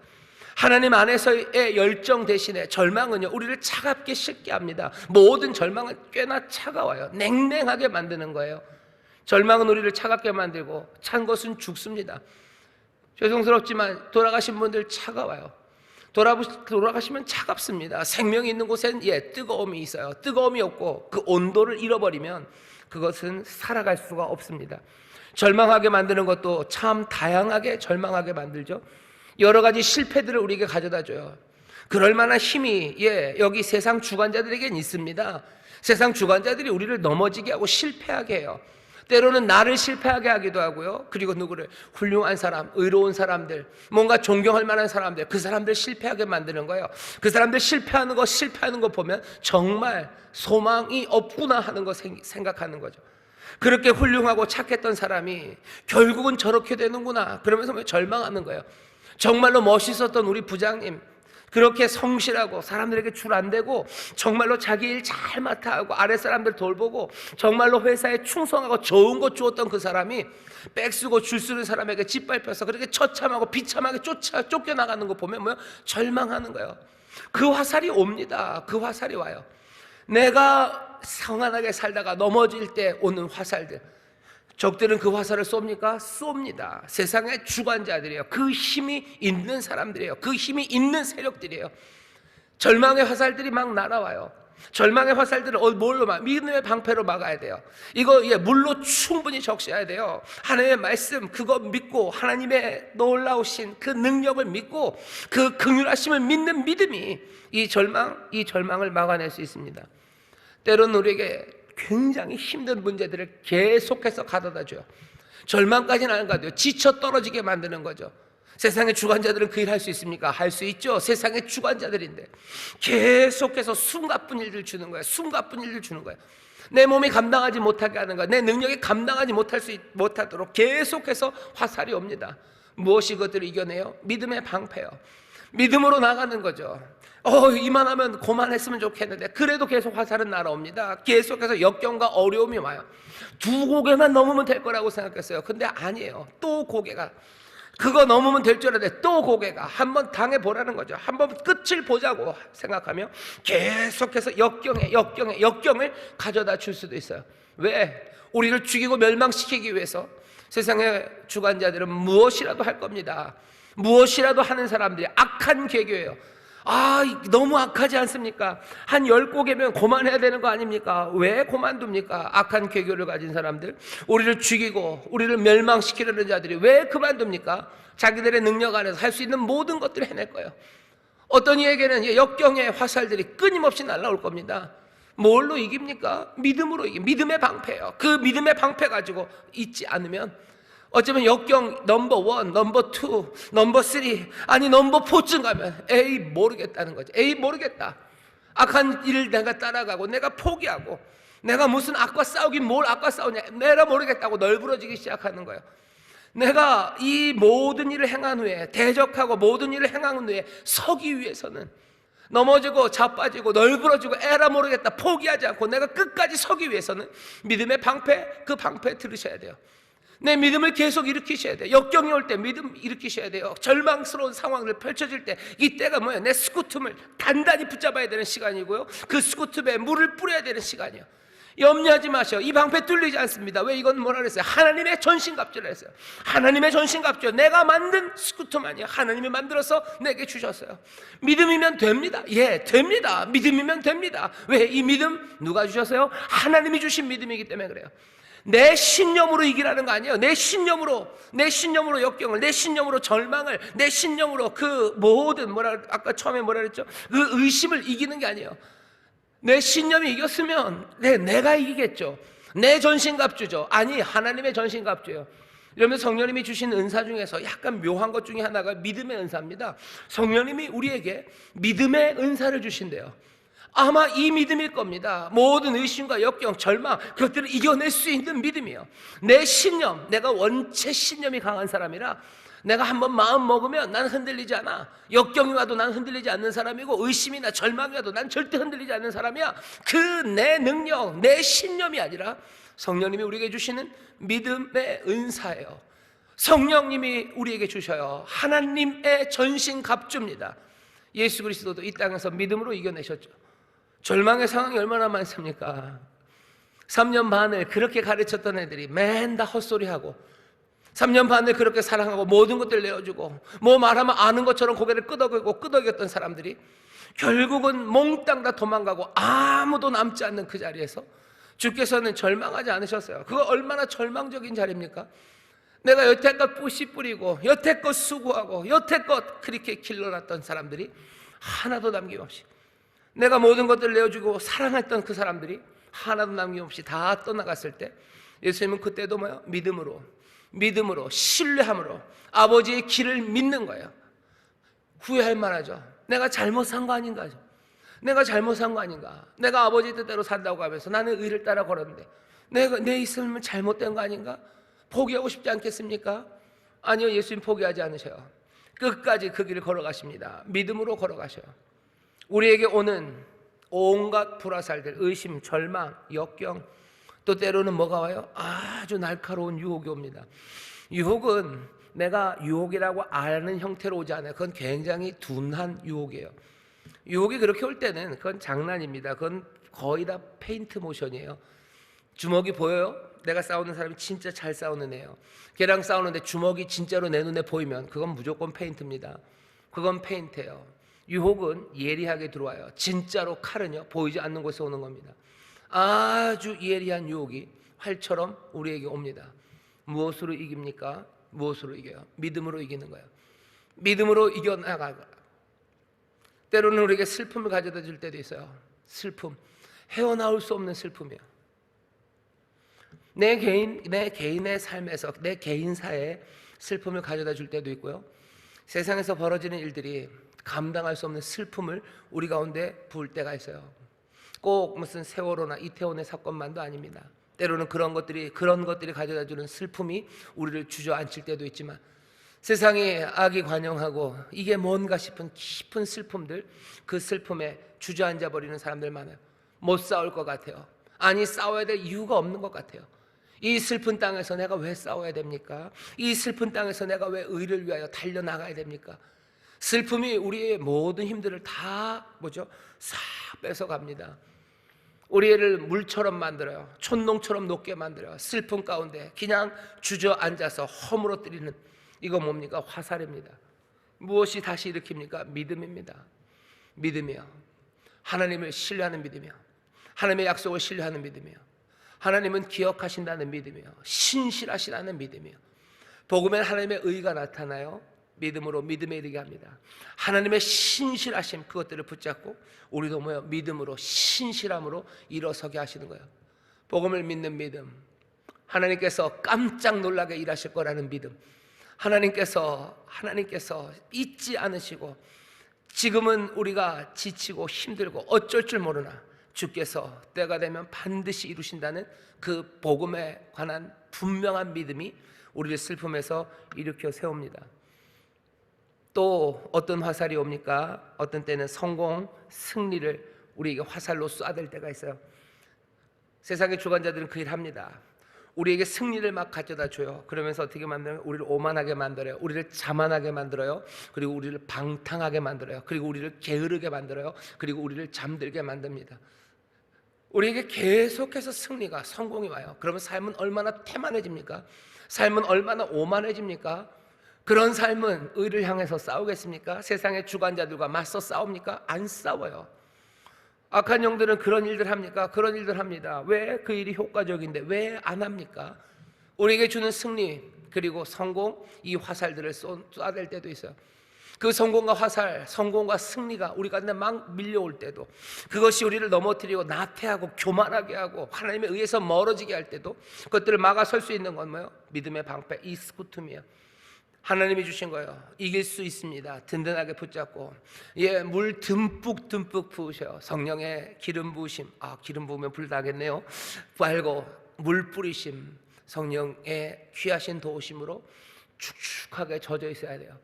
하나님 안에서의 열정 대신에 절망은요, 우리를 차갑게 식게 합니다. 모든 절망은 꽤나 차가워요. 냉랭하게 만드는 거예요. 절망은 우리를 차갑게 만들고, 찬 것은 죽습니다. 죄송스럽지만 돌아가신 분들 차가워요. 돌아가시면 차갑습니다. 생명이 있는 곳엔 뜨거움이 있어요. 뜨거움이 없고 그 온도를 잃어버리면 그것은 살아갈 수가 없습니다. 절망하게 만드는 것도 참 다양하게 절망하게 만들죠. 여러 가지 실패들을 우리에게 가져다줘요. 그럴 만한 힘이 여기 세상 주관자들에겐 있습니다. 세상 주관자들이 우리를 넘어지게 하고 실패하게 해요. 때로는 나를 실패하게 하기도 하고요. 그리고 누구를? 훌륭한 사람, 의로운 사람들, 뭔가 존경할 만한 사람들, 그 사람들 실패하게 만드는 거예요. 그 사람들 실패하는 거 보면 정말 소망이 없구나 하는 거 생각하는 거죠. 그렇게 훌륭하고 착했던 사람이 결국은 저렇게 되는구나, 그러면서 절망하는 거예요. 정말로 멋있었던 우리 부장님, 그렇게 성실하고 사람들에게 줄 안 대고 정말로 자기 일 잘 맡아 하고 아랫 사람들 돌보고 정말로 회사에 충성하고 좋은 것 주었던 그 사람이 백 쓰고 줄 쓰는 사람에게 짓밟혀서 그렇게 처참하고 비참하게 쫓겨나가는 거 보면 절망하는 거예요. 그 화살이 옵니다. 그 화살이 와요. 내가 성안하게 살다가 넘어질 때 오는 화살들, 적들은 그 화살을 쏩니까? 쏩니다. 세상의 주관자들이에요. 그 힘이 있는 사람들이에요. 그 힘이 있는 세력들이에요. 절망의 화살들이 막 날아와요. 절망의 화살들을 뭘로 믿음의 방패로 막아야 돼요. 이거 물로 충분히 적셔야 돼요. 하나님의 말씀 그거 믿고, 하나님의 놀라우신 그 능력을 믿고, 그 긍휼하심을 믿는 믿음이 이 절망을 막아낼 수 있습니다. 때로는 우리에게 굉장히 힘든 문제들을 계속해서 가져다 줘요. 절망까지는 안 가도요, 지쳐 떨어지게 만드는 거죠. 세상의 주관자들은 그 일 할 수 있습니까? 할 수 있죠. 세상의 주관자들인데 계속해서 숨가쁜 일들 주는 거예요. 숨가쁜 일들 주는 거예요. 내 몸이 감당하지 못하게 하는 거예요. 내 능력이 감당하지 못하도록 계속해서 화살이 옵니다. 무엇이 그것들을 이겨내요? 믿음의 방패요. 믿음으로 나가는 거죠. 이만하면 그만했으면 좋겠는데 그래도 계속 화살은 날아옵니다. 계속해서 역경과 어려움이 와요. 두 고개만 넘으면 될 거라고 생각했어요. 근데 아니에요. 또 고개가, 그거 넘으면 될 줄 알았는데 또 고개가, 한번 당해보라는 거죠. 한번 끝을 보자고 생각하며 계속해서 역경을 가져다 줄 수도 있어요. 왜? 우리를 죽이고 멸망시키기 위해서 세상의 주관자들은 무엇이라도 할 겁니다. 무엇이라도 하는 사람들이 악한 계교예요. 너무 악하지 않습니까? 한 10고개면 그만해야 되는 거 아닙니까? 왜 그만둡니까? 악한 계교를 가진 사람들, 우리를 죽이고 우리를 멸망시키려는 자들이 왜 그만둡니까? 자기들의 능력 안에서 할 수 있는 모든 것들을 해낼 거예요. 어떤 이에게는 역경의 화살들이 끊임없이 날아올 겁니다. 뭘로 이깁니까? 믿음으로 이깁니다. 믿음의 방패예요. 그 믿음의 방패 가지고 있지 않으면 어쩌면 역경 넘버 1, 넘버 2, 넘버 3, 아니 넘버 4쯤 가면 모르겠다는 거죠. 모르겠다. 악한 일을 내가 따라가고 내가 포기하고 내가 무슨 악과 싸우긴 뭘 악과 싸우냐, 내가 모르겠다고 널브러지기 시작하는 거예요. 내가 이 모든 일을 행한 후에, 대적하고 모든 일을 행한 후에 서기 위해서는 넘어지고 자빠지고 널브러지고 에라 모르겠다 포기하지 않고 내가 끝까지 서기 위해서는 믿음의 방패, 그 방패 들으셔야 돼요. 내 믿음을 계속 일으키셔야 돼요. 역경이 올 때 믿음 일으키셔야 돼요. 절망스러운 상황을 펼쳐질 때 이때가 뭐예요? 내 스쿠텀을 단단히 붙잡아야 되는 시간이고요, 그 스쿠텀에 물을 뿌려야 되는 시간이에요. 염려하지 마셔. 이 방패 뚫리지 않습니다. 왜? 이건 뭐라 그랬어요? 하나님의 전신갑주를 했어요. 하나님의 전신갑주, 내가 만든 스쿠텀 아니에요. 하나님이 만들어서 내게 주셨어요. 믿음이면 됩니다. 예, 됩니다. 믿음이면 됩니다. 왜? 이 믿음 누가 주셨어요? 하나님이 주신 믿음이기 때문에 그래요. 내 신념으로 이기라는 거 아니에요. 내 신념으로 역경을, 내 신념으로 절망을, 내 신념으로 그 모든 아까 처음에 뭐라 그랬죠? 그 의심을 이기는 게 아니에요. 내 신념이 이겼으면 내가 이기겠죠. 내 전신갑주죠. 아니, 하나님의 전신갑주예요. 이러면 성령님이 주신 은사 중에서 약간 묘한 것 중에 하나가 믿음의 은사입니다. 성령님이 우리에게 믿음의 은사를 주신대요. 아마 이 믿음일 겁니다. 모든 의심과 역경, 절망, 그것들을 이겨낼 수 있는 믿음이에요. 내 신념, 내가 원체 신념이 강한 사람이라 내가 한번 마음 먹으면 난 흔들리지 않아. 역경이 와도 난 흔들리지 않는 사람이고, 의심이나 절망이 와도 난 절대 흔들리지 않는 사람이야. 그 내 능력, 내 신념이 아니라 성령님이 우리에게 주시는 믿음의 은사예요. 성령님이 우리에게 주셔요. 하나님의 전신갑주입니다. 예수 그리스도도 이 땅에서 믿음으로 이겨내셨죠. 절망의 상황이 얼마나 많습니까? 3년 반을 그렇게 가르쳤던 애들이 맨 다 헛소리하고, 3년 반을 그렇게 사랑하고 모든 것들 내어주고, 뭐 말하면 아는 것처럼 고개를 끄덕였던 사람들이 결국은 몽땅 다 도망가고 아무도 남지 않는 그 자리에서 주께서는 절망하지 않으셨어요. 그거 얼마나 절망적인 자리입니까? 내가 여태껏 뿌시 뿌리고 여태껏 수고하고 여태껏 그렇게 길러놨던 사람들이 하나도 남김없이, 내가 모든 것들을 내어주고 사랑했던 그 사람들이 하나도 남김없이 다 떠나갔을 때, 예수님은 그때도 뭐요? 믿음으로 신뢰함으로 아버지의 길을 믿는 거예요. 후회할 만하죠. 내가 잘못 산 거 아닌가? 내가 아버지 뜻대로 산다고 하면서 나는 의를 따라 걸었는데 내 있으면 잘못된 거 아닌가? 포기하고 싶지 않겠습니까? 아니요, 예수님 포기하지 않으셔요. 끝까지 그 길을 걸어가십니다. 믿음으로 걸어가셔요. 우리에게 오는 온갖 불화살들, 의심, 절망, 역경, 또 때로는 뭐가 와요? 아주 날카로운 유혹이 옵니다. 유혹은 내가 유혹이라고 아는 형태로 오지 않아요. 그건 굉장히 둔한 유혹이에요. 유혹이 그렇게 올 때는 그건 장난입니다. 그건 거의 다 페인트 모션이에요. 주먹이 보여요? 내가 싸우는 사람이 진짜 잘 싸우는 애예요. 걔랑 싸우는데 주먹이 진짜로 내 눈에 보이면 그건 무조건 페인트입니다. 그건 페인트예요. 유혹은 예리하게 들어와요. 진짜로 칼은요, 보이지 않는 곳에 오는 겁니다. 아주 예리한 유혹이 활처럼 우리에게 옵니다. 무엇으로 이깁니까? 무엇으로 이겨요? 믿음으로 이기는 거예요. 믿음으로 이겨나가가. 때로는 우리에게 슬픔을 가져다 줄 때도 있어요. 슬픔, 헤어나올 수 없는 슬픔이에요. 내 개인의 삶에서, 내 개인사에 슬픔을 가져다 줄 때도 있고요, 세상에서 벌어지는 일들이 감당할 수 없는 슬픔을 우리 가운데 부을 때가 있어요. 꼭 무슨 세월호나 이태원의 사건만도 아닙니다. 때로는 그런 것들이 가져다주는 슬픔이 우리를 주저앉힐 때도 있지만, 세상에 악이 관영하고 이게 뭔가 싶은 깊은 슬픔들, 그 슬픔에 주저앉아 버리는 사람들 많아요. 못 싸울 것 같아요. 아니, 싸워야 될 이유가 없는 것 같아요. 이 슬픈 땅에서 내가 왜 싸워야 됩니까? 이 슬픈 땅에서 내가 왜 의를 위하여 달려나가야 됩니까? 슬픔이 우리의 모든 힘들을 다 싹 뺏어갑니다. 우리를 물처럼 만들어요. 촌농처럼 녹게 만들어요. 슬픔 가운데 그냥 주저앉아서 허물어뜨리는, 이거 뭡니까? 화살입니다. 무엇이 다시 일으킵니까? 믿음입니다. 믿음이요. 하나님을 신뢰하는 믿음이요. 하나님의 약속을 신뢰하는 믿음이요. 하나님은 기억하신다는 믿음이요. 신실하시다는 믿음이요. 복음엔 하나님의 의가 나타나요. 믿음으로 믿음에 이르게 합니다. 하나님의 신실하심, 그것들을 붙잡고 우리도 믿음으로, 신실함으로 일어서게 하시는 거예요. 복음을 믿는 믿음, 하나님께서 깜짝 놀라게 일하실 거라는 믿음, 하나님께서 잊지 않으시고, 지금은 우리가 지치고 힘들고 어쩔 줄 모르나 주께서 때가 되면 반드시 이루신다는 그 복음에 관한 분명한 믿음이 우리를 슬픔에서 일으켜 세웁니다. 또 어떤 화살이 옵니까? 어떤 때는 성공, 승리를 우리에게 화살로 쏴댈 때가 있어요. 세상의 주관자들은 그 일 합니다. 우리에게 승리를 막 가져다 줘요. 그러면서 어떻게 만들어요? 우리를 오만하게 만들어요. 우리를 자만하게 만들어요. 그리고 우리를 방탕하게 만들어요. 그리고 우리를 게으르게 만들어요. 그리고 우리를 잠들게 만듭니다. 우리에게 계속해서 승리가, 성공이 와요. 그러면 삶은 얼마나 태만해집니까? 삶은 얼마나 오만해집니까? 그런 삶은 의를 향해서 싸우겠습니까? 세상의 주관자들과 맞서 싸웁니까? 안 싸워요. 악한 영들은 그런 일들 합니까? 그런 일들 합니다. 왜 그 일이 효과적인데 왜 안 합니까? 우리에게 주는 승리 그리고 성공, 이 화살들을 쏴댈 때도 있어요. 그 성공과 화살, 성공과 승리가 우리 가운데 막 밀려올 때도, 그것이 우리를 넘어뜨리고 나태하고 교만하게 하고 하나님에 의해서 멀어지게 할 때도, 그것들을 막아설 수 있는 건 뭐예요? 믿음의 방패, 이 스쿠툼이에요. 하나님이 주신 거예요. 이길 수 있습니다. 든든하게 붙잡고, 물 듬뿍 부으셔요. 성령의 기름 부으심. 기름 부으면 불 나겠네요. 빨고 물 뿌리심, 성령의 귀하신 도우심으로 축축하게 젖어 있어야 돼요.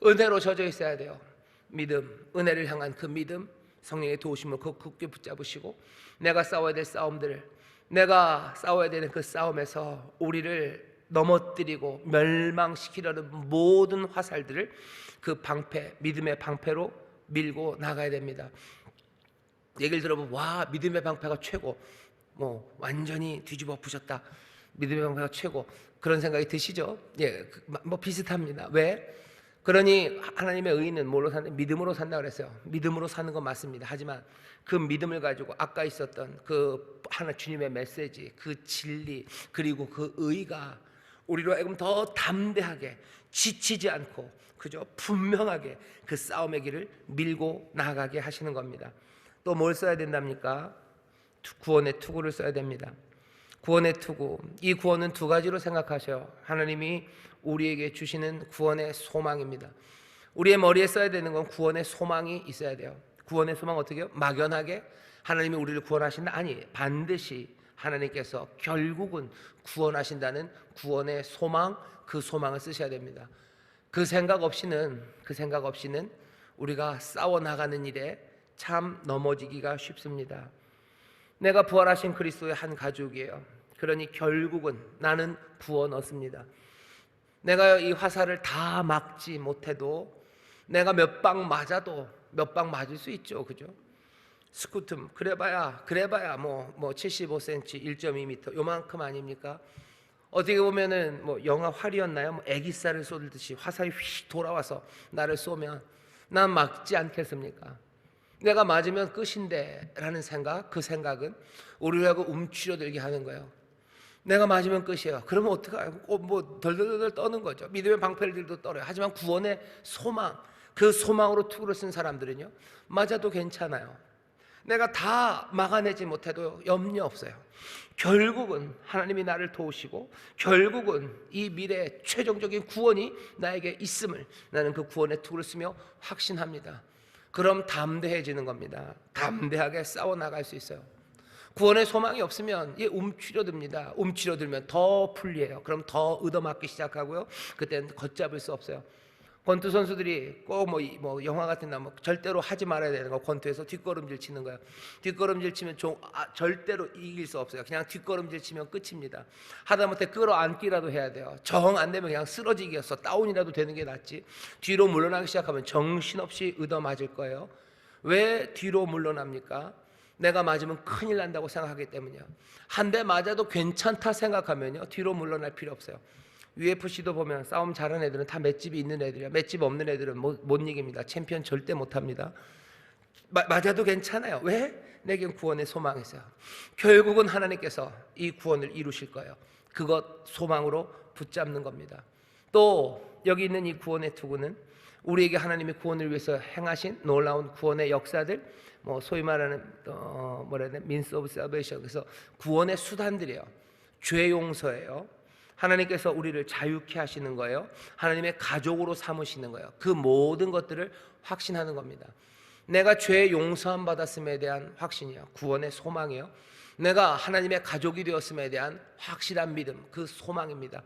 은혜로 젖어 있어야 돼요. 믿음, 은혜를 향한 그 믿음, 성령의 도우심을 굳게 붙잡으시고, 내가 싸워야 될 싸움들, 내가 싸워야 되는 그 싸움에서 우리를 넘어뜨리고 멸망시키려는 모든 화살들을 그 방패, 믿음의 방패로 밀고 나가야 됩니다. 얘기를 들어보면 와, 믿음의 방패가 최고, 완전히 뒤집어 부셨다, 믿음의 방패가 최고, 그런 생각이 드시죠? 비슷합니다. 왜? 그러니 하나님의 의인은 뭘로 사는? 믿음으로 산다 그랬어요. 믿음으로 사는 건 맞습니다. 하지만 그 믿음을 가지고 아까 있었던 그 하나 주님의 메시지, 그 진리, 그리고 그 의가 우리로 하여금 더 담대하게, 지치지 않고 그저 분명하게 그 싸움의 길을 밀고 나가게 하시는 겁니다. 또 뭘 써야 된답니까? 구원의 투구를 써야 됩니다. 구원의 투구, 이 구원은 두 가지로 생각하셔요. 하나님이 우리에게 주시는 구원의 소망입니다. 우리의 머리에 써야 되는 건 구원의 소망이 있어야 돼요. 구원의 소망 어떻게 해요? 막연하게 하나님이 우리를 구원하신다? 아니, 반드시 하나님께서 결국은 구원하신다는 구원의 소망, 그 소망을 쓰셔야 됩니다. 그 생각 없이는 우리가 싸워나가는 일에 참 넘어지기가 쉽습니다. 내가 부활하신 그리스도의 한 가족이에요. 그러니 결국은 나는 구원 얻습니다. 내가 이 화살을 다 막지 못해도, 내가 몇 방 맞아도 몇 방 맞을 수 있죠, 그죠? 스쿠툼 그래봐야 75cm, 1.2m 요만큼 아닙니까? 어떻게 보면은 영화 활이었나요? 애기살을 쏘듯이 화살이 휙 돌아와서 나를 쏘면 난 막지 않겠습니까? 내가 맞으면 끝인데 라는 생각, 그 생각은 우리를 하고 움츠러들게 하는 거예요. 내가 맞으면 끝이에요. 그러면 어떡해요? 덜덜덜 떠는 거죠. 믿음의 방패들도 떨어요. 하지만 구원의 소망, 그 소망으로 투구를 쓴 사람들은요, 맞아도 괜찮아요. 내가 다 막아내지 못해도 염려 없어요. 결국은 하나님이 나를 도우시고 결국은 이 미래의 최종적인 구원이 나에게 있음을 나는 그 구원의 투구를 쓰며 확신합니다. 그럼 담대해지는 겁니다. 담대하게 싸워나갈 수 있어요. 구원의 소망이 없으면 움츠려듭니다. 움츠려들면 더 불리해요. 그럼 더 얻어맞기 시작하고요. 그때는 걷잡을 수 없어요. 권투 선수들이 꼭 영화 같은 데 절대로 하지 말아야 되는 거, 권투에서 뒷걸음질 치는 거예요. 뒷걸음질 치면 절대로 이길 수 없어요. 그냥 뒷걸음질 치면 끝입니다. 하다못해 끌어안기라도 해야 돼요. 정 안 되면 그냥 쓰러지기였어, 다운이라도 되는 게 낫지. 뒤로 물러나기 시작하면 정신없이 얻어맞을 거예요. 왜 뒤로 물러납니까? 내가 맞으면 큰일 난다고 생각하기 때문이요. 한 대 맞아도 괜찮다 생각하면요, 뒤로 물러날 필요 없어요. UFC도 보면 싸움 잘하는 애들은 다 맷집이 있는 애들이야. 맷집 없는 애들은 못 이깁니다. 챔피언 절대 못합니다. 맞아도 괜찮아요. 왜? 내겐 구원의 소망이 있어요. 결국은 하나님께서 이 구원을 이루실 거예요. 그것 소망으로 붙잡는 겁니다. 또 여기 있는 이 구원의 투구는 우리에게 하나님이 구원을 위해서 행하신 놀라운 구원의 역사들, 소위 말하는 means of salvation, 그래서 구원의 수단들이에요. 죄 용서예요. 하나님께서 우리를 자유케 하시는 거예요. 하나님의 가족으로 삼으시는 거예요. 그 모든 것들을 확신하는 겁니다. 내가 죄 용서함 받았음에 대한 확신이요, 구원의 소망이요. 내가 하나님의 가족이 되었음에 대한 확실한 믿음, 그 소망입니다.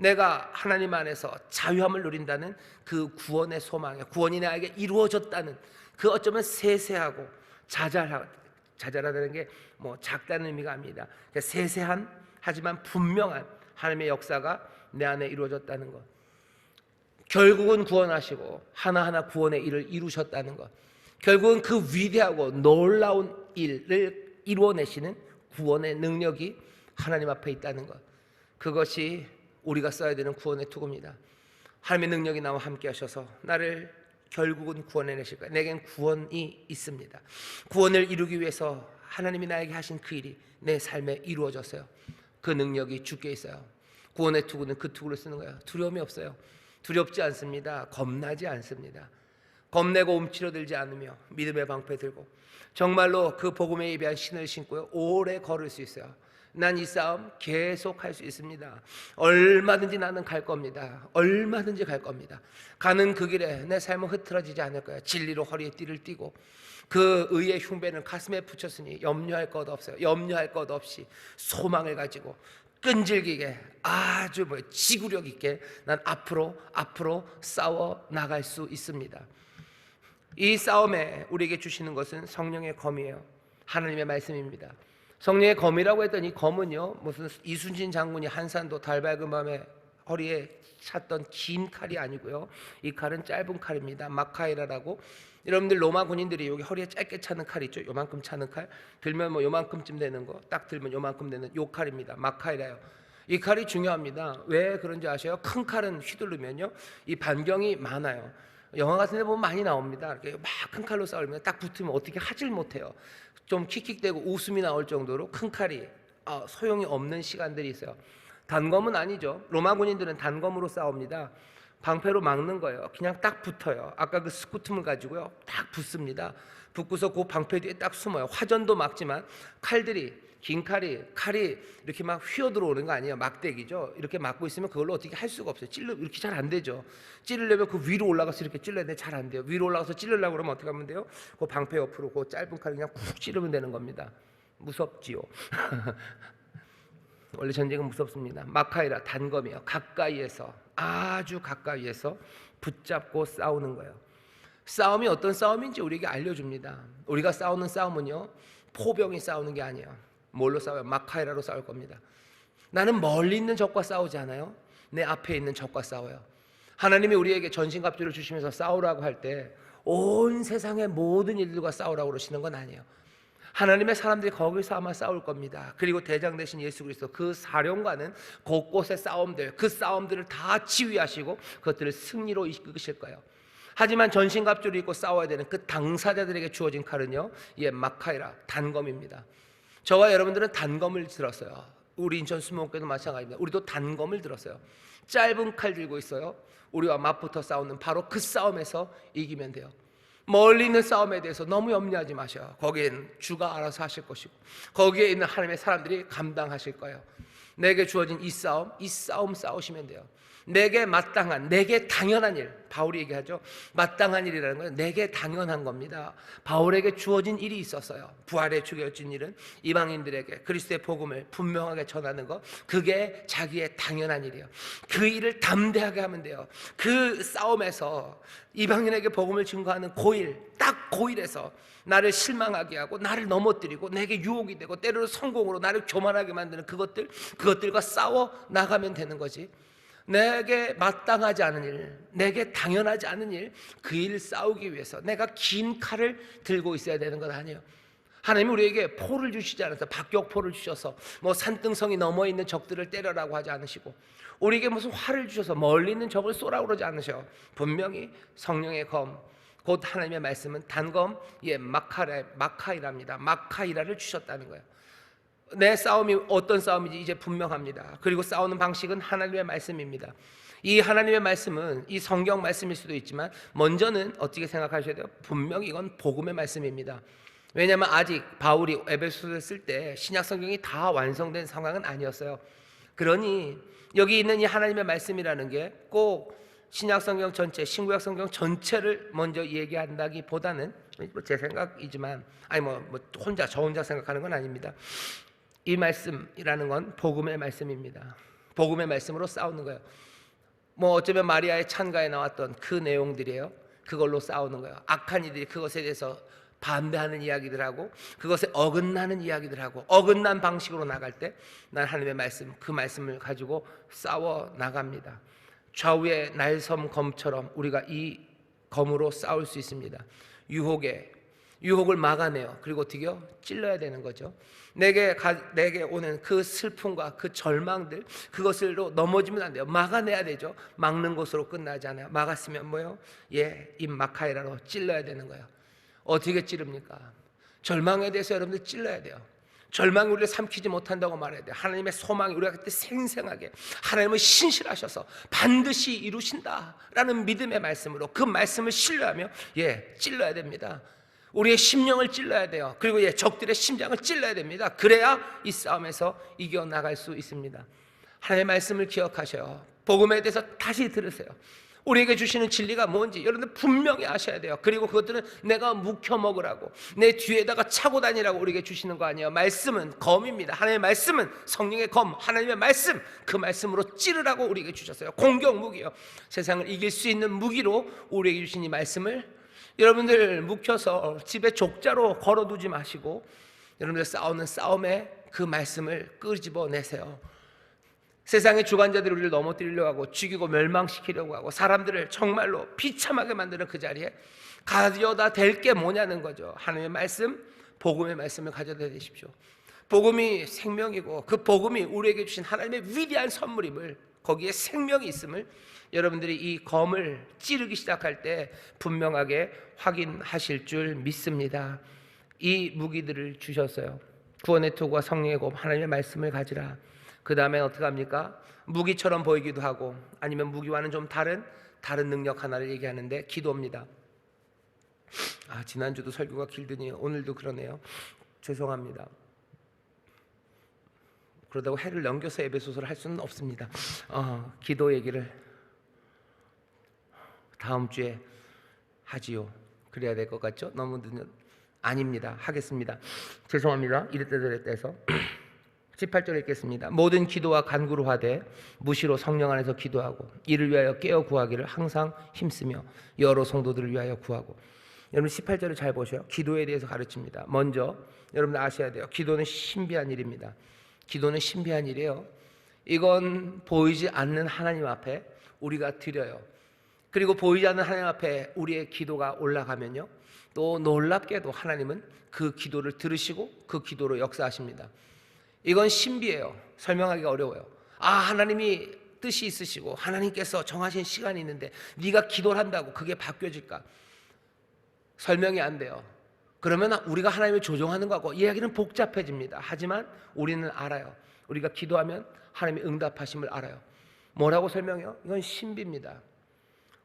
내가 하나님 안에서 자유함을 누린다는 그 구원의 소망에, 구원이 나에게 이루어졌다는 그 어쩌면 세세하고 자잘하다는 게 뭐 작다는 의미가 아닙니다. 그러니까 세세한 하지만 분명한 하나님의 역사가 내 안에 이루어졌다는 것, 결국은 구원하시고 하나하나 구원의 일을 이루셨다는 것, 결국은 그 위대하고 놀라운 일을 이루어내시는 구원의 능력이 하나님 앞에 있다는 것, 그것이 우리가 써야 되는 구원의 투구입니다. 하나님의 능력이 나와 함께 하셔서 나를 결국은 구원해내실 거예요. 내겐 구원이 있습니다. 구원을 이루기 위해서 하나님이 나에게 하신 그 일이 내 삶에 이루어졌어요. 그 능력이 주께 있어요. 구원의 투구는 그 투구를 쓰는 거예요. 두려움이 없어요. 두렵지 않습니다. 겁나지 않습니다. 겁내고 움츠러들지 않으며 믿음의 방패 들고 정말로 그 복음에 예비한 신을 신고요, 오래 걸을 수 있어요. 난 이 싸움 계속 할 수 있습니다. 얼마든지 나는 갈 겁니다. 얼마든지 갈 겁니다. 가는 그 길에 내 삶은 흐트러지지 않을 거예요. 진리로 허리에 띠를 띠고 그 의의 흉배는 가슴에 붙였으니 염려할 것 없어요. 염려할 것 없이 소망을 가지고 끈질기게 아주 지구력 있게 난 앞으로 싸워 나갈 수 있습니다. 이 싸움에 우리에게 주시는 것은 성령의 검이에요. 하나님의 말씀입니다. 성령의 검이라고 했더니 검은요, 무슨 이순신 장군이 한산도 달 밝은 밤에 허리에 찼던 긴 칼이 아니고요, 이 칼은 짧은 칼입니다. 마카이라라고, 여러분들 로마 군인들이 여기 허리에 짧게 차는 칼 있죠? 요만큼 차는 칼, 들면 뭐 요만큼쯤 되는 거, 딱 들면 요만큼 되는 요 칼입니다. 마카이라요. 이 칼이 중요합니다. 왜 그런지 아세요? 큰 칼은 휘두르면요, 이 반경이 많아요. 영화 같은 데 보면 많이 나옵니다. 이렇게 막 큰 칼로 싸우면 딱 붙으면 어떻게 하질 못해요. 좀 킥킥대고 웃음이 나올 정도로 큰 칼이 소용이 없는 시간들이 있어요. 단검은 아니죠. 로마 군인들은 단검으로 싸웁니다. 방패로 막는 거예요. 그냥 딱 붙어요. 아까 그 스쿠툼을 가지고요, 딱 붙습니다. 붙고서 그 방패 뒤에 딱 숨어요. 화전도 막지만 긴 칼이 이렇게 막 휘어 들어오는 거 아니에요. 막대기죠. 이렇게 막고 있으면 그걸로 어떻게 할 수가 없어요. 이렇게 잘 안 되죠. 찌르려면 그 위로 올라가서 이렇게 찔러야 되는데 잘 안 돼요. 위로 올라가서 찌르려고 그러면 어떻게 하면 돼요? 그 방패 옆으로 그 짧은 칼을 그냥 쿡 찌르면 되는 겁니다. 무섭지요. 원래 전쟁은 무섭습니다. 마카이라, 단검이에요. 가까이에서, 아주 가까이에서 붙잡고 싸우는 거예요. 싸움이 어떤 싸움인지 우리에게 알려줍니다. 우리가 싸우는 싸움은요, 포병이 싸우는 게 아니에요. 뭘로 싸워요? 마카이라로 싸울 겁니다. 나는 멀리 있는 적과 싸우지 않아요. 내 앞에 있는 적과 싸워요. 하나님이 우리에게 전신갑주를 주시면서 싸우라고 할 때 온 세상의 모든 일들과 싸우라고 그러시는 건 아니에요. 하나님의 사람들이 거기서 아마 싸울 겁니다. 그리고 대장 되신 예수 그리스도, 그 사령관은 곳곳의 싸움들, 그 싸움들을 다 지휘하시고 그것들을 승리로 이끄실 거예요. 하지만 전신갑주를 입고 싸워야 되는 그 당사자들에게 주어진 칼은요, 마카이라, 단검입니다. 저와 여러분들은 단검을 들었어요. 우리 인천 수목교도 마찬가지입니다. 우리도 단검을 들었어요. 짧은 칼 들고 있어요. 우리와 맞붙어 싸우는 바로 그 싸움에서 이기면 돼요. 멀리 있는 싸움에 대해서 너무 염려하지 마셔요. 거기엔 주가 알아서 하실 것이고 거기에 있는 하나님의 사람들이 감당하실 거예요. 내게 주어진 이 싸움 싸우시면 돼요. 내게 마땅한, 내게 당연한 일, 바울이 얘기하죠. 마땅한 일이라는 건 내게 당연한 겁니다. 바울에게 주어진 일이 있었어요. 부활에 주어진 일은 이방인들에게 그리스도의 복음을 분명하게 전하는 것, 그게 자기의 당연한 일이에요. 그 일을 담대하게 하면 돼요. 그 싸움에서 이방인에게 복음을 증거하는 딱 고일에서 나를 실망하게 하고 나를 넘어뜨리고 내게 유혹이 되고 때로는 성공으로 나를 교만하게 만드는 그것들과 싸워 나가면 되는 거지. 내게 마땅하지 않은 일, 내게 당연하지 않은 일, 그 일 싸우기 위해서 내가 긴 칼을 들고 있어야 되는 건 아니에요. 하나님이 우리에게 포를 주시지 않았어요. 박격포를 주셔서 뭐 산등성이 넘어 있는 적들을 때려라고 하지 않으시고 우리에게 무슨 활을 주셔서 멀리 있는 적을 쏘라고 그러지 않으셔. 분명히 성령의 검, 곧 하나님의 말씀은 단검, 마카이라입니다. 마카이라를 주셨다는 거예요. 내 싸움이 어떤 싸움인지 이제 분명합니다. 그리고 싸우는 방식은 하나님의 말씀입니다. 이 하나님의 말씀은 이 성경 말씀일 수도 있지만 먼저는 어떻게 생각하셔야 돼요? 분명히 이건 복음의 말씀입니다. 왜냐하면 아직 바울이 에베소서를 쓸 때 신약 성경이 다 완성된 상황은 아니었어요. 그러니 여기 있는 이 하나님의 말씀이라는 게 꼭 신약 성경 전체, 신구약 성경 전체를 먼저 얘기한다기보다는 제 생각이지만 저 혼자 생각하는 건 아닙니다. 이 말씀이라는 건 복음의 말씀입니다. 복음의 말씀으로 싸우는 거예요. 뭐 어쩌면 마리아의 찬가에 나왔던 그 내용들이에요. 그걸로 싸우는 거예요. 악한 이들이 그것에 대해서 반대하는 이야기들하고 그것에 어긋나는 이야기들하고 어긋난 방식으로 나갈 때 난 하나님의 말씀, 그 말씀을 가지고 싸워 나갑니다. 좌우의 날섬 검처럼 우리가 이 검으로 싸울 수 있습니다. 유혹을 막아내요. 그리고 어떻게요? 찔러야 되는 거죠. 내게 오는 그 슬픔과 그 절망들, 그것으로 넘어지면 안 돼요. 막아내야 되죠. 막는 것으로 끝나지 않아요. 막았으면 뭐요? 입 마카이라로 찔러야 되는 거예요. 어떻게 찌릅니까? 절망에 대해서 여러분들 찔러야 돼요. 절망이 우리를 삼키지 못한다고 말해야 돼요. 하나님의 소망이 우리가 그때 생생하게 하나님은 신실하셔서 반드시 이루신다라는 믿음의 말씀으로 그 말씀을 신뢰하며 찔러야 됩니다. 우리의 심령을 찔러야 돼요. 그리고 적들의 심장을 찔러야 됩니다. 그래야 이 싸움에서 이겨나갈 수 있습니다. 하나님의 말씀을 기억하셔요. 복음에 대해서 다시 들으세요. 우리에게 주시는 진리가 뭔지 여러분들 분명히 아셔야 돼요. 그리고 그것들은 내가 묵혀 먹으라고, 내 뒤에다가 차고 다니라고 우리에게 주시는 거 아니에요. 말씀은 검입니다. 하나님의 말씀은 성령의 검, 하나님의 말씀, 그 말씀으로 찌르라고 우리에게 주셨어요. 공격 무기요. 세상을 이길 수 있는 무기로 우리에게 주신 이 말씀을 여러분들 묵혀서 집에 족자로 걸어두지 마시고 여러분들 싸우는 싸움에 그 말씀을 끄집어내세요. 세상의 주관자들이 우리를 넘어뜨리려고 하고 죽이고 멸망시키려고 하고 사람들을 정말로 비참하게 만드는 그 자리에 가져다 댈 게 뭐냐는 거죠. 하나님의 말씀, 복음의 말씀을 가져다 대십시오. 복음이 생명이고 그 복음이 우리에게 주신 하나님의 위대한 선물임을, 거기에 생명이 있음을 여러분들이 이 검을 찌르기 시작할 때 분명하게 확인하실 줄 믿습니다. 이 무기들을 주셨어요. 구원의 투구와 성령의 검, 하나님의 말씀을 가지라. 그 다음에 어떻게 합니까? 무기처럼 보이기도 하고 아니면 무기와는 좀 다른 능력 하나를 얘기하는데 기도입니다. 지난주도 설교가 길더니 오늘도 그러네요. 죄송합니다. 그러다고 해를 넘겨서 에베소서를 할 수는 없습니다. 기도 얘기를 다음 주에 하지요. 그래야 될 것 같죠? 너무 늦는 아닙니다. 하겠습니다. 죄송합니다. 이랬다 저랬다 해서 18절 읽겠습니다. 모든 기도와 간구로 하되 무시로 성령 안에서 기도하고 이를 위하여 깨어 구하기를 항상 힘쓰며 여러 성도들을 위하여 구하고. 여러분 18절을 잘 보셔요. 기도에 대해서 가르칩니다. 먼저 여러분 아셔야 돼요. 기도는 신비한 일입니다. 기도는 신비한 일이에요. 이건 보이지 않는 하나님 앞에 우리가 드려요. 그리고 보이지 않는 하나님 앞에 우리의 기도가 올라가면요, 또 놀랍게도 하나님은 그 기도를 들으시고 그 기도로 역사하십니다. 이건 신비예요. 설명하기가 어려워요. 하나님이 뜻이 있으시고 하나님께서 정하신 시간이 있는데 네가 기도를 한다고 그게 바뀌어질까? 설명이 안 돼요. 그러면 우리가 하나님을 조종하는 거고 이야기는 복잡해집니다. 하지만 우리는 알아요. 우리가 기도하면 하나님이 응답하심을 알아요. 뭐라고 설명해요? 이건 신비입니다.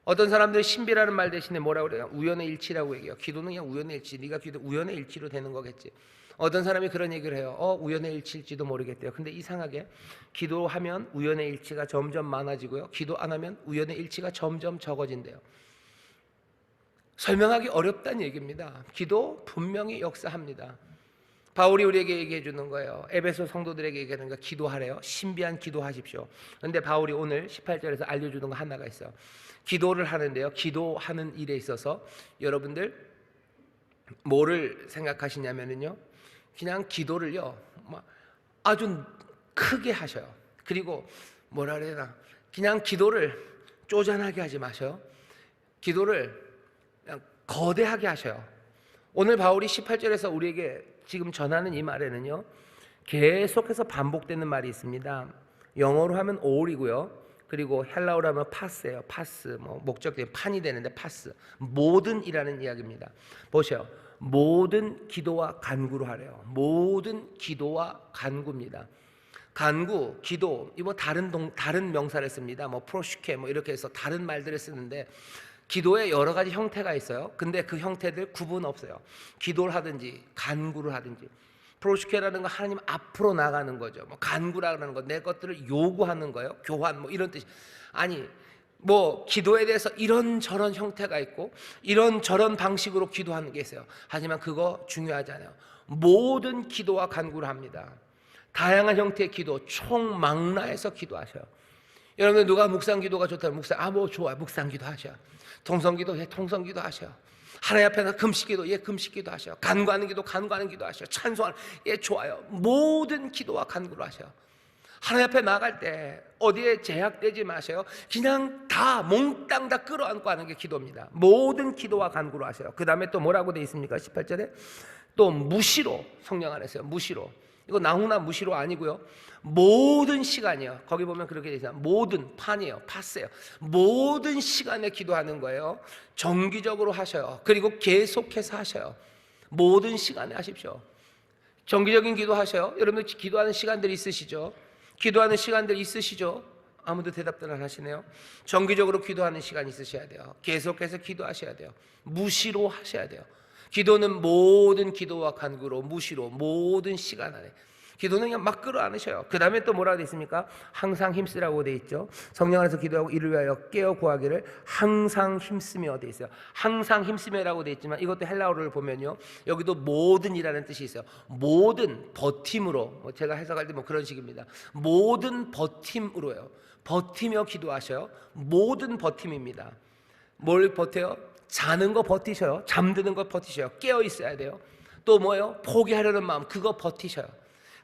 어떤 사람들이 신비라는 말 대신에 뭐라고 그래요? 우연의 일치라고 얘기해요. 기도는 그냥 우연의 일치. 네가 기도 우연의 일치로 되는 거겠지. 어떤 사람이 그런 얘기를 해요. 우연의 일치일지도 모르겠대요. 근데 이상하게 기도하면 우연의 일치가 점점 많아지고요, 기도 안 하면 우연의 일치가 점점 적어진대요. 설명하기 어렵다는 얘기입니다. 기도 분명히 역사합니다. 바울이 우리에게 얘기해 주는 거예요. 에베소 성도들에게 얘기하는 거, 기도하래요. 신비한 기도하십시오. 그런데 바울이 오늘 18절에서 알려주는 거 하나가 있어요. 기도를 하는데요, 기도하는 일에 있어서 여러분들 뭐를 생각하시냐면요, 그냥 기도를요 아주 크게 하셔요. 그리고 뭐라 그래야 되나, 그냥 기도를 쪼잔하게 하지 마셔요. 기도를 그냥 거대하게 하셔요. 오늘 바울이 18절에서 우리에게 지금 전하는 이 말에는요, 계속해서 반복되는 말이 있습니다. 영어로 하면 all이고요, 그리고 헬라어로 하면 파스예요. 파스, 목적이 판이 되는데 파스, 모든이라는 이야기입니다. 보세요. 모든 기도와 간구로 하래요. 모든 기도와 간구입니다. 간구, 기도, 이거 다른 명사를 씁니다. 프로슈케 이렇게 해서 다른 말들을 쓰는데 기도에 여러 가지 형태가 있어요. 근데 그 형태들 구분 없어요. 기도를 하든지 간구를 하든지. 프로슈케라는 건 하나님 앞으로 나가는 거죠. 간구라는 건 내 것들을 요구하는 거예요. 교환 이런 뜻이. 아니, 기도에 대해서 이런저런 형태가 있고 이런저런 방식으로 기도하는 게 있어요. 하지만 그거 중요하지 않아요. 모든 기도와 간구를 합니다. 다양한 형태의 기도, 총망라해서 기도하셔요. 여러분들 누가 묵상 기도가 좋다면 묵상, 뭐 좋아요. 묵상 기도 하셔. 통성 기도, 통성 기도 하셔. 하나님 앞에서 금식 기도, 금식 기도 하셔. 간구하는 기도, 간구하는 기도 하셔. 찬송하는, 좋아요. 모든 기도와 간구를 하셔. 하나님 앞에 나갈 때 어디에 제약되지 마세요. 그냥 다 몽땅 다 끌어안고 하는 게 기도입니다. 모든 기도와 간구로 하세요. 그 다음에 또 뭐라고 되어 있습니까? 18절에 또 무시로, 성령 안에서요. 무시로. 이거 나훈아 무시로 아니고요. 모든 시간이요. 거기 보면 그렇게 되어 있어요. 모든 판이에요. 파스예요. 모든 시간에 기도하는 거예요. 정기적으로 하셔요. 그리고 계속해서 하셔요. 모든 시간에 하십시오. 정기적인 기도 하셔요. 여러분들 기도하는 시간들이 있으시죠? 기도하는 시간들이 있으시죠? 아무도 대답들 안 하시네요. 정기적으로 기도하는 시간이 있으셔야 돼요. 계속해서 기도하셔야 돼요. 무시로 하셔야 돼요. 기도는 모든 기도와 간구로, 무시로, 모든 시간 안에. 기도는 그냥 막 끌어안으셔요. 그 다음에 또 뭐라고 되어 있습니까? 항상 힘쓰라고 되어 있죠. 성령 안에서 기도하고 이를 위하여 깨어 구하기를 항상 힘쓰며 되어 있어요. 항상 힘쓰며라고 되어 있지만 이것도 헬라어를 보면요, 여기도 모든이라는 뜻이 있어요. 모든 버팀으로, 제가 해석할 때 뭐 그런 식입니다. 모든 버팀으로요. 버티며 기도하셔요. 모든 버팀입니다. 뭘 버텨요? 자는 거 버티셔요. 잠드는 거 버티셔요. 깨어 있어야 돼요. 또 뭐예요? 포기하려는 마음, 그거 버티셔요.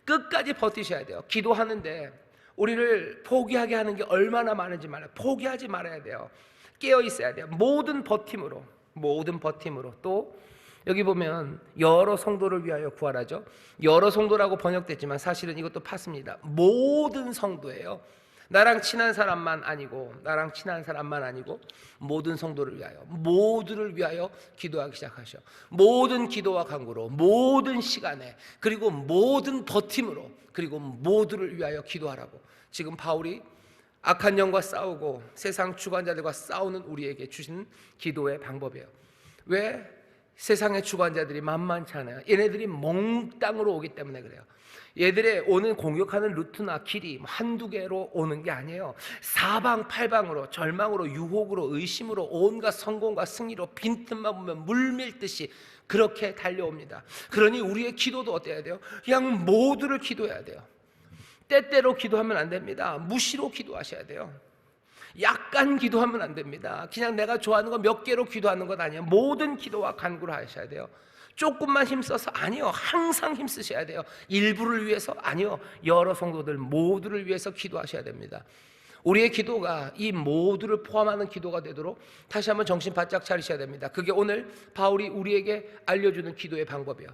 끝까지 버티셔야 돼요. 기도하는데 우리를 포기하게 하는 게 얼마나 많은지 말아요. 포기하지 말아야 돼요. 깨어 있어야 돼요. 모든 버팀으로, 모든 버팀으로. 또 여기 보면 여러 성도를 위하여 구하라죠. 여러 성도라고 번역됐지만 사실은 이것도 파습니다. 모든 성도예요. 나랑 친한 사람만 아니고, 나랑 친한 사람만 아니고 모든 성도를 위하여, 모두를 위하여 기도하기 시작하셔. 모든 기도와 간구로, 모든 시간에, 그리고 모든 버팀으로, 그리고 모두를 위하여 기도하라고. 지금 바울이 악한 영과 싸우고 세상 주관자들과 싸우는 우리에게 주신 기도의 방법이에요. 왜? 세상의 주관자들이 만만치 않아요. 얘네들이 몽땅으로 오기 때문에 그래요. 얘들의 오는 공격하는 루트나 길이 한두 개로 오는 게 아니에요. 사방팔방으로, 절망으로, 유혹으로, 의심으로, 온갖 성공과 승리로 빈틈만 보면 물밀듯이 그렇게 달려옵니다. 그러니 우리의 기도도 어때야 돼요? 그냥 모두를 기도해야 돼요. 때때로 기도하면 안 됩니다. 무시로 기도하셔야 돼요. 약간 기도하면 안 됩니다. 그냥 내가 좋아하는 거 몇 개로 기도하는 것 아니에요. 모든 기도와 간구를 하셔야 돼요. 조금만 힘써서 아니요. 항상 힘쓰셔야 돼요. 일부를 위해서 아니요. 여러 성도들 모두를 위해서 기도하셔야 됩니다. 우리의 기도가 이 모두를 포함하는 기도가 되도록 다시 한번 정신 바짝 차리셔야 됩니다. 그게 오늘 바울이 우리에게 알려주는 기도의 방법이에요.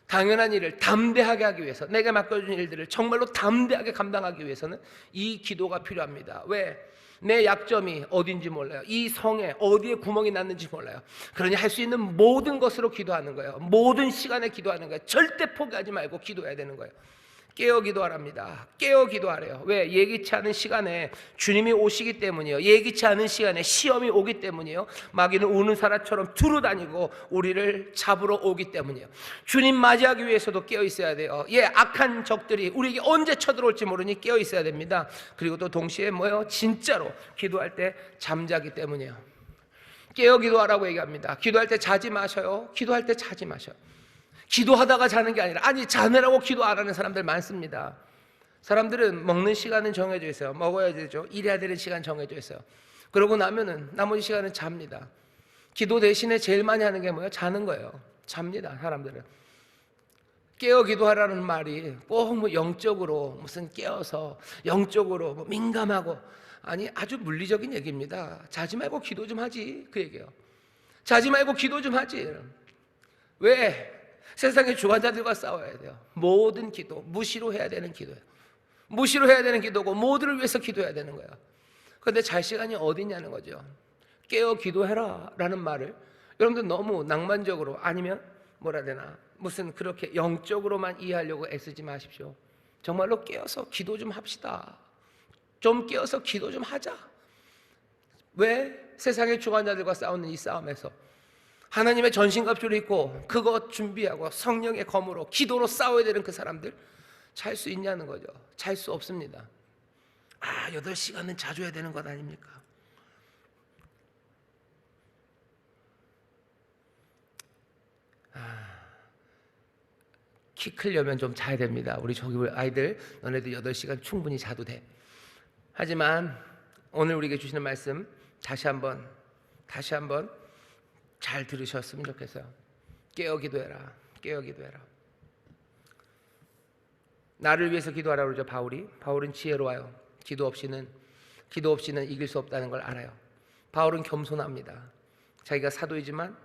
당연한 일을 담대하게 하기 위해서, 내게 맡겨준 일들을 정말로 담대하게 감당하기 위해서는 이 기도가 필요합니다. 왜? 내 약점이 어딘지 몰라요. 이 성에 어디에 구멍이 났는지 몰라요. 그러니 할 수 있는 모든 것으로 기도하는 거예요. 모든 시간에 기도하는 거예요. 절대 포기하지 말고 기도해야 되는 거예요. 깨어 기도하랍니다. 깨어 기도하래요. 왜? 예기치 않은 시간에 주님이 오시기 때문이에요. 예기치 않은 시간에 시험이 오기 때문이에요. 마귀는 우는 사람처럼 두루다니고 우리를 잡으러 오기 때문이에요. 주님 맞이하기 위해서도 깨어 있어야 돼요. 악한 적들이 우리에게 언제 쳐들어올지 모르니 깨어 있어야 됩니다. 그리고 또 동시에 뭐예요? 진짜로 기도할 때 잠자기 때문이에요. 깨어 기도하라고 얘기합니다. 기도할 때 자지 마셔요. 기도할 때 자지 마셔요. 기도하다가 자는 게 아니라, 아니 자느라고 기도 안 하는 사람들 많습니다. 사람들은 먹는 시간은 정해져 있어요. 먹어야 되죠. 일해야 되는 시간 정해져 있어요. 그러고 나면은 나머지 시간은 잡니다. 기도 대신에 제일 많이 하는 게 뭐예요? 자는 거예요. 잡니다. 사람들은. 깨어 기도하라는 말이 꼭 뭐 영적으로 무슨 깨어서 영적으로 뭐 민감하고, 아니 아주 물리적인 얘기입니다. 자지 말고 기도 좀 하지, 그 얘기예요. 자지 말고 기도 좀 하지. 왜? 세상의 주관자들과 싸워야 돼요. 모든 기도, 무시로 해야 되는 기도예요. 무시로 해야 되는 기도고 모두를 위해서 기도해야 되는 거예요. 그런데 잘 시간이 어디 있냐는 거죠. 깨어 기도해라 라는 말을 여러분들 너무 낭만적으로, 아니면 뭐라 해야 되나, 무슨 그렇게 영적으로만 이해하려고 애쓰지 마십시오. 정말로 깨어서 기도 좀 합시다. 좀 깨어서 기도 좀 하자. 왜? 세상의 주관자들과 싸우는 이 싸움에서 하나님의 전신갑주를 입고 그것 준비하고 성령의 검으로 기도로 싸워야 되는 그 사람들 잘 수 있냐는 거죠. 잘 수 없습니다. 8시간은 자줘야 되는 것 아닙니까? 키 크려면 좀 자야 됩니다. 우리 저기 아이들 너네들 8시간 충분히 자도 돼. 하지만 오늘 우리에게 주시는 말씀 다시 한번 잘 들으셨으면 좋겠어요. 깨어 기도해라. 깨어 기도해라. 나를 위해서 기도하라고 그러죠. 바울은 지혜로워요. 기도 없이는 이길 수 없다는 걸 알아요. 바울은 겸손합니다. 자기가 사도이지만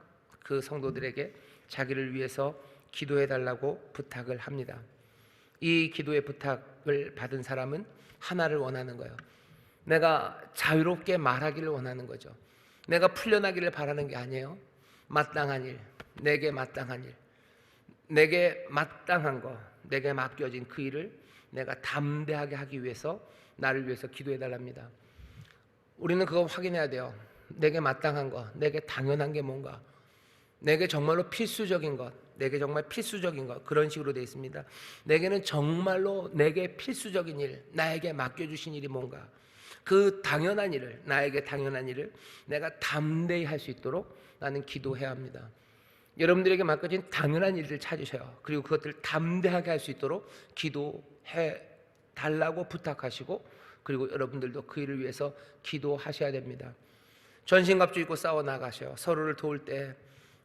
그 성도들에게 자기를 위해서 기도해 달라고 부탁을 합니다. 이 기도의 부탁을 받은 사람은 하나를 원하는 거예요. 내가 자유롭게 말하기를 원하는 거죠. 내가 풀려나기를 바라는 게 아니에요. 마땅한 일, 내게 마땅한 일, 내게 마땅한 거, 내게 맡겨진 그 일을 내가 담대하게 하기 위해서 나를 위해서 기도해 달랍니다. 우리는 그거 확인해야 돼요. 내게 마땅한 것, 내게 당연한 게 뭔가, 내게 정말로 필수적인 것, 내게 정말 필수적인 것, 그런 식으로 되어 있습니다. 내게는 정말로 내게 필수적인 일, 나에게 맡겨주신 일이 뭔가, 그 당연한 일을, 나에게 당연한 일을 내가 담대히 할 수 있도록 나는 기도해야 합니다. 여러분들에게 맡겨진 당연한 일들 찾으셔요. 그리고 그것들을 담대하게 할 수 있도록 기도해 달라고 부탁하시고, 그리고 여러분들도 그 일을 위해서 기도하셔야 됩니다. 전신갑주 입고 싸워 나가셔요. 서로를 도울 때,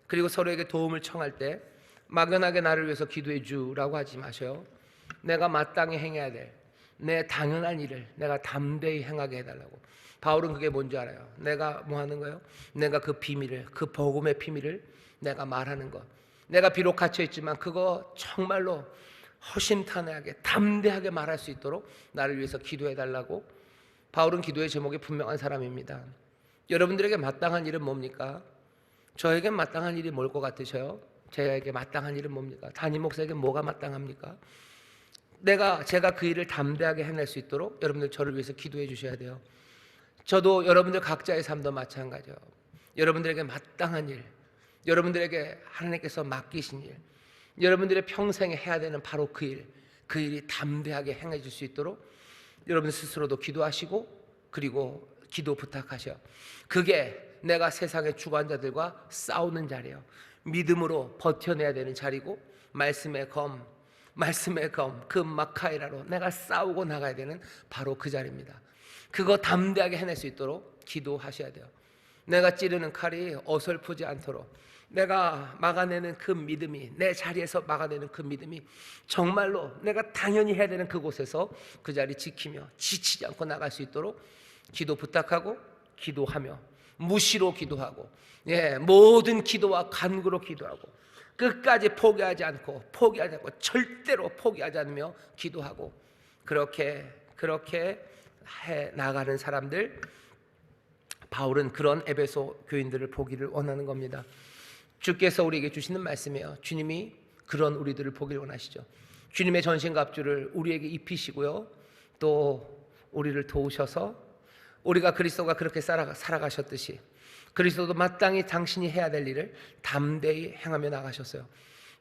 그리고 서로에게 도움을 청할 때 막연하게 나를 위해서 기도해 주라고 하지 마셔요. 내가 마땅히 행해야 될 내 당연한 일을 내가 담대히 행하게 해달라고. 바울은 그게 뭔지 알아요. 내가 뭐 하는 거예요? 내가 그 비밀을, 그 복음의 비밀을 내가 말하는 것, 내가 비록 갇혀있지만 그거 정말로 허심탄회하게 담대하게 말할 수 있도록 나를 위해서 기도해 달라고. 바울은 기도의 제목이 분명한 사람입니다. 여러분들에게 마땅한 일은 뭡니까? 저에게 마땅한 일이 뭘 것 같으셔요? 제게 마땅한 일은 뭡니까? 담임 목사에게 뭐가 마땅합니까? 제가 그 일을 담대하게 해낼 수 있도록 여러분들 저를 위해서 기도해 주셔야 돼요. 저도 여러분들 각자의 삶도 마찬가지예요. 여러분들에게 마땅한 일, 여러분들에게 하나님께서 맡기신 일, 여러분들의 평생에 해야 되는 바로 그 일이 담대하게 행해질 수 있도록 여러분 스스로도 기도하시고, 그리고 기도 부탁하셔. 그게 내가 세상의 주관자들과 싸우는 자리예요. 믿음으로 버텨내야 되는 자리고, 말씀의 검, 그 마카이라로 내가 싸우고 나가야 되는 바로 그 자리입니다. 그거 담대하게 해낼 수 있도록 기도하셔야 돼요. 내가 찌르는 칼이 어설프지 않도록, 내가 막아내는 그 믿음이, 내 자리에서 막아내는 그 믿음이 정말로 내가 당연히 해야 되는 그곳에서 그 자리 지키며 지치지 않고 나갈 수 있도록 기도 부탁하고, 기도하며 무시로 기도하고, 모든 기도와 간구로 기도하고, 끝까지 포기하지 않고 절대로 포기하지 않으며 기도하고, 그렇게 해 나가는 사람들, 바울은 그런 에베소 교인들을 보기를 원하는 겁니다. 주께서 우리에게 주시는 말씀이에요. 주님이 그런 우리들을 보기를 원하시죠. 주님의 전신갑주를 우리에게 입히시고요, 또 우리를 도우셔서 우리가 그리스도가 그렇게 살아가셨듯이 그리스도도 마땅히 당신이 해야 될 일을 담대히 행하며 나가셨어요.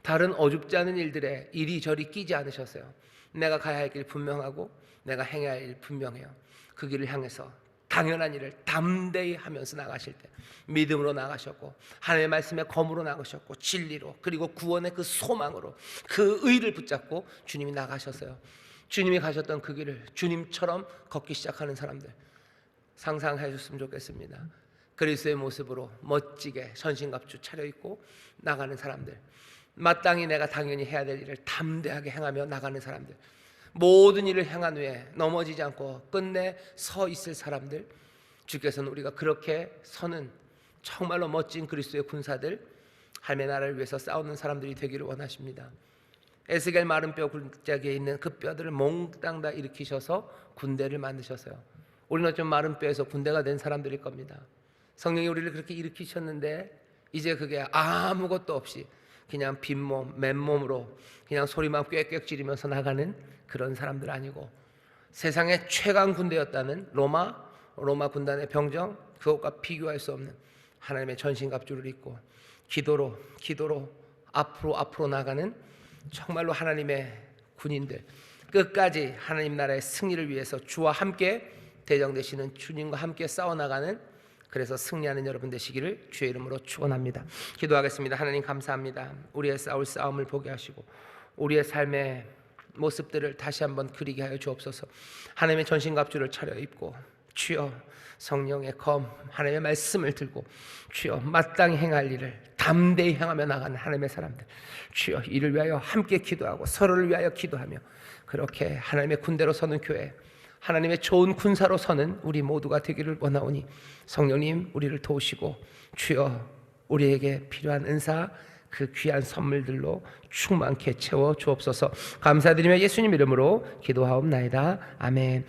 다른 어줍지 않은 일들에 이리저리 끼지 않으셨어요. 내가 가야 할 길 분명하고 내가 행해야 할 일 분명해요. 그 길을 향해서 당연한 일을 담대히 하면서 나가실 때 믿음으로 나가셨고, 하나님의 말씀의 검으로 나가셨고, 진리로, 그리고 구원의 그 소망으로, 그 의를 붙잡고 주님이 나가셨어요. 주님이 가셨던 그 길을 주님처럼 걷기 시작하는 사람들 상상해 줬으면 좋겠습니다. 그리스도의 모습으로 멋지게 전신갑주 차려입고 나가는 사람들, 마땅히 내가 당연히 해야 될 일을 담대하게 행하며 나가는 사람들, 모든 일을 행한 후에 넘어지지 않고 끝내 서 있을 사람들, 주께서는 우리가 그렇게 서는 정말로 멋진 그리스도의 군사들, 하나님의 나라를 위해서 싸우는 사람들이 되기를 원하십니다. 에스겔 마른 뼈 굴짝에 있는 그 뼈들을 몽땅 다 일으키셔서 군대를 만드셨어요. 우리는 좀 마른 뼈에서 군대가 된 사람들일 겁니다. 성령이 우리를 그렇게 일으키셨는데 이제 그게 아무것도 없이 그냥 빈몸, 맨몸으로 그냥 소리만 꽥꽥 지르면서 나가는 그런 사람들 아니고, 세상의 최강 군대였다는 로마 군단의 병정, 그것과 비교할 수 없는 하나님의 전신갑주를 입고 기도로 앞으로 나가는 정말로 하나님의 군인들, 끝까지 하나님 나라의 승리를 위해서 주와 함께 대장되시는 주님과 함께 싸워나가는, 그래서 승리하는 여러분 되시기를 주의 이름으로 축원합니다. 기도하겠습니다. 하나님 감사합니다. 우리의 싸울 싸움을 보게 하시고 우리의 삶의 모습들을 다시 한번 그리게 하여 주옵소서. 하나님의 전신갑주를 차려입고 주여 성령의 검 하나님의 말씀을 들고 주여 마땅히 행할 일을 담대히 행하며 나가는 하나님의 사람들, 주여 이를 위하여 함께 기도하고 서로를 위하여 기도하며 그렇게 하나님의 군대로 서는 교회, 하나님의 좋은 군사로 서는 우리 모두가 되기를 원하오니 성령님 우리를 도우시고 주여 우리에게 필요한 은사 그 귀한 선물들로 충만케 채워 주옵소서. 감사드리며 예수님 이름으로 기도하옵나이다. 아멘.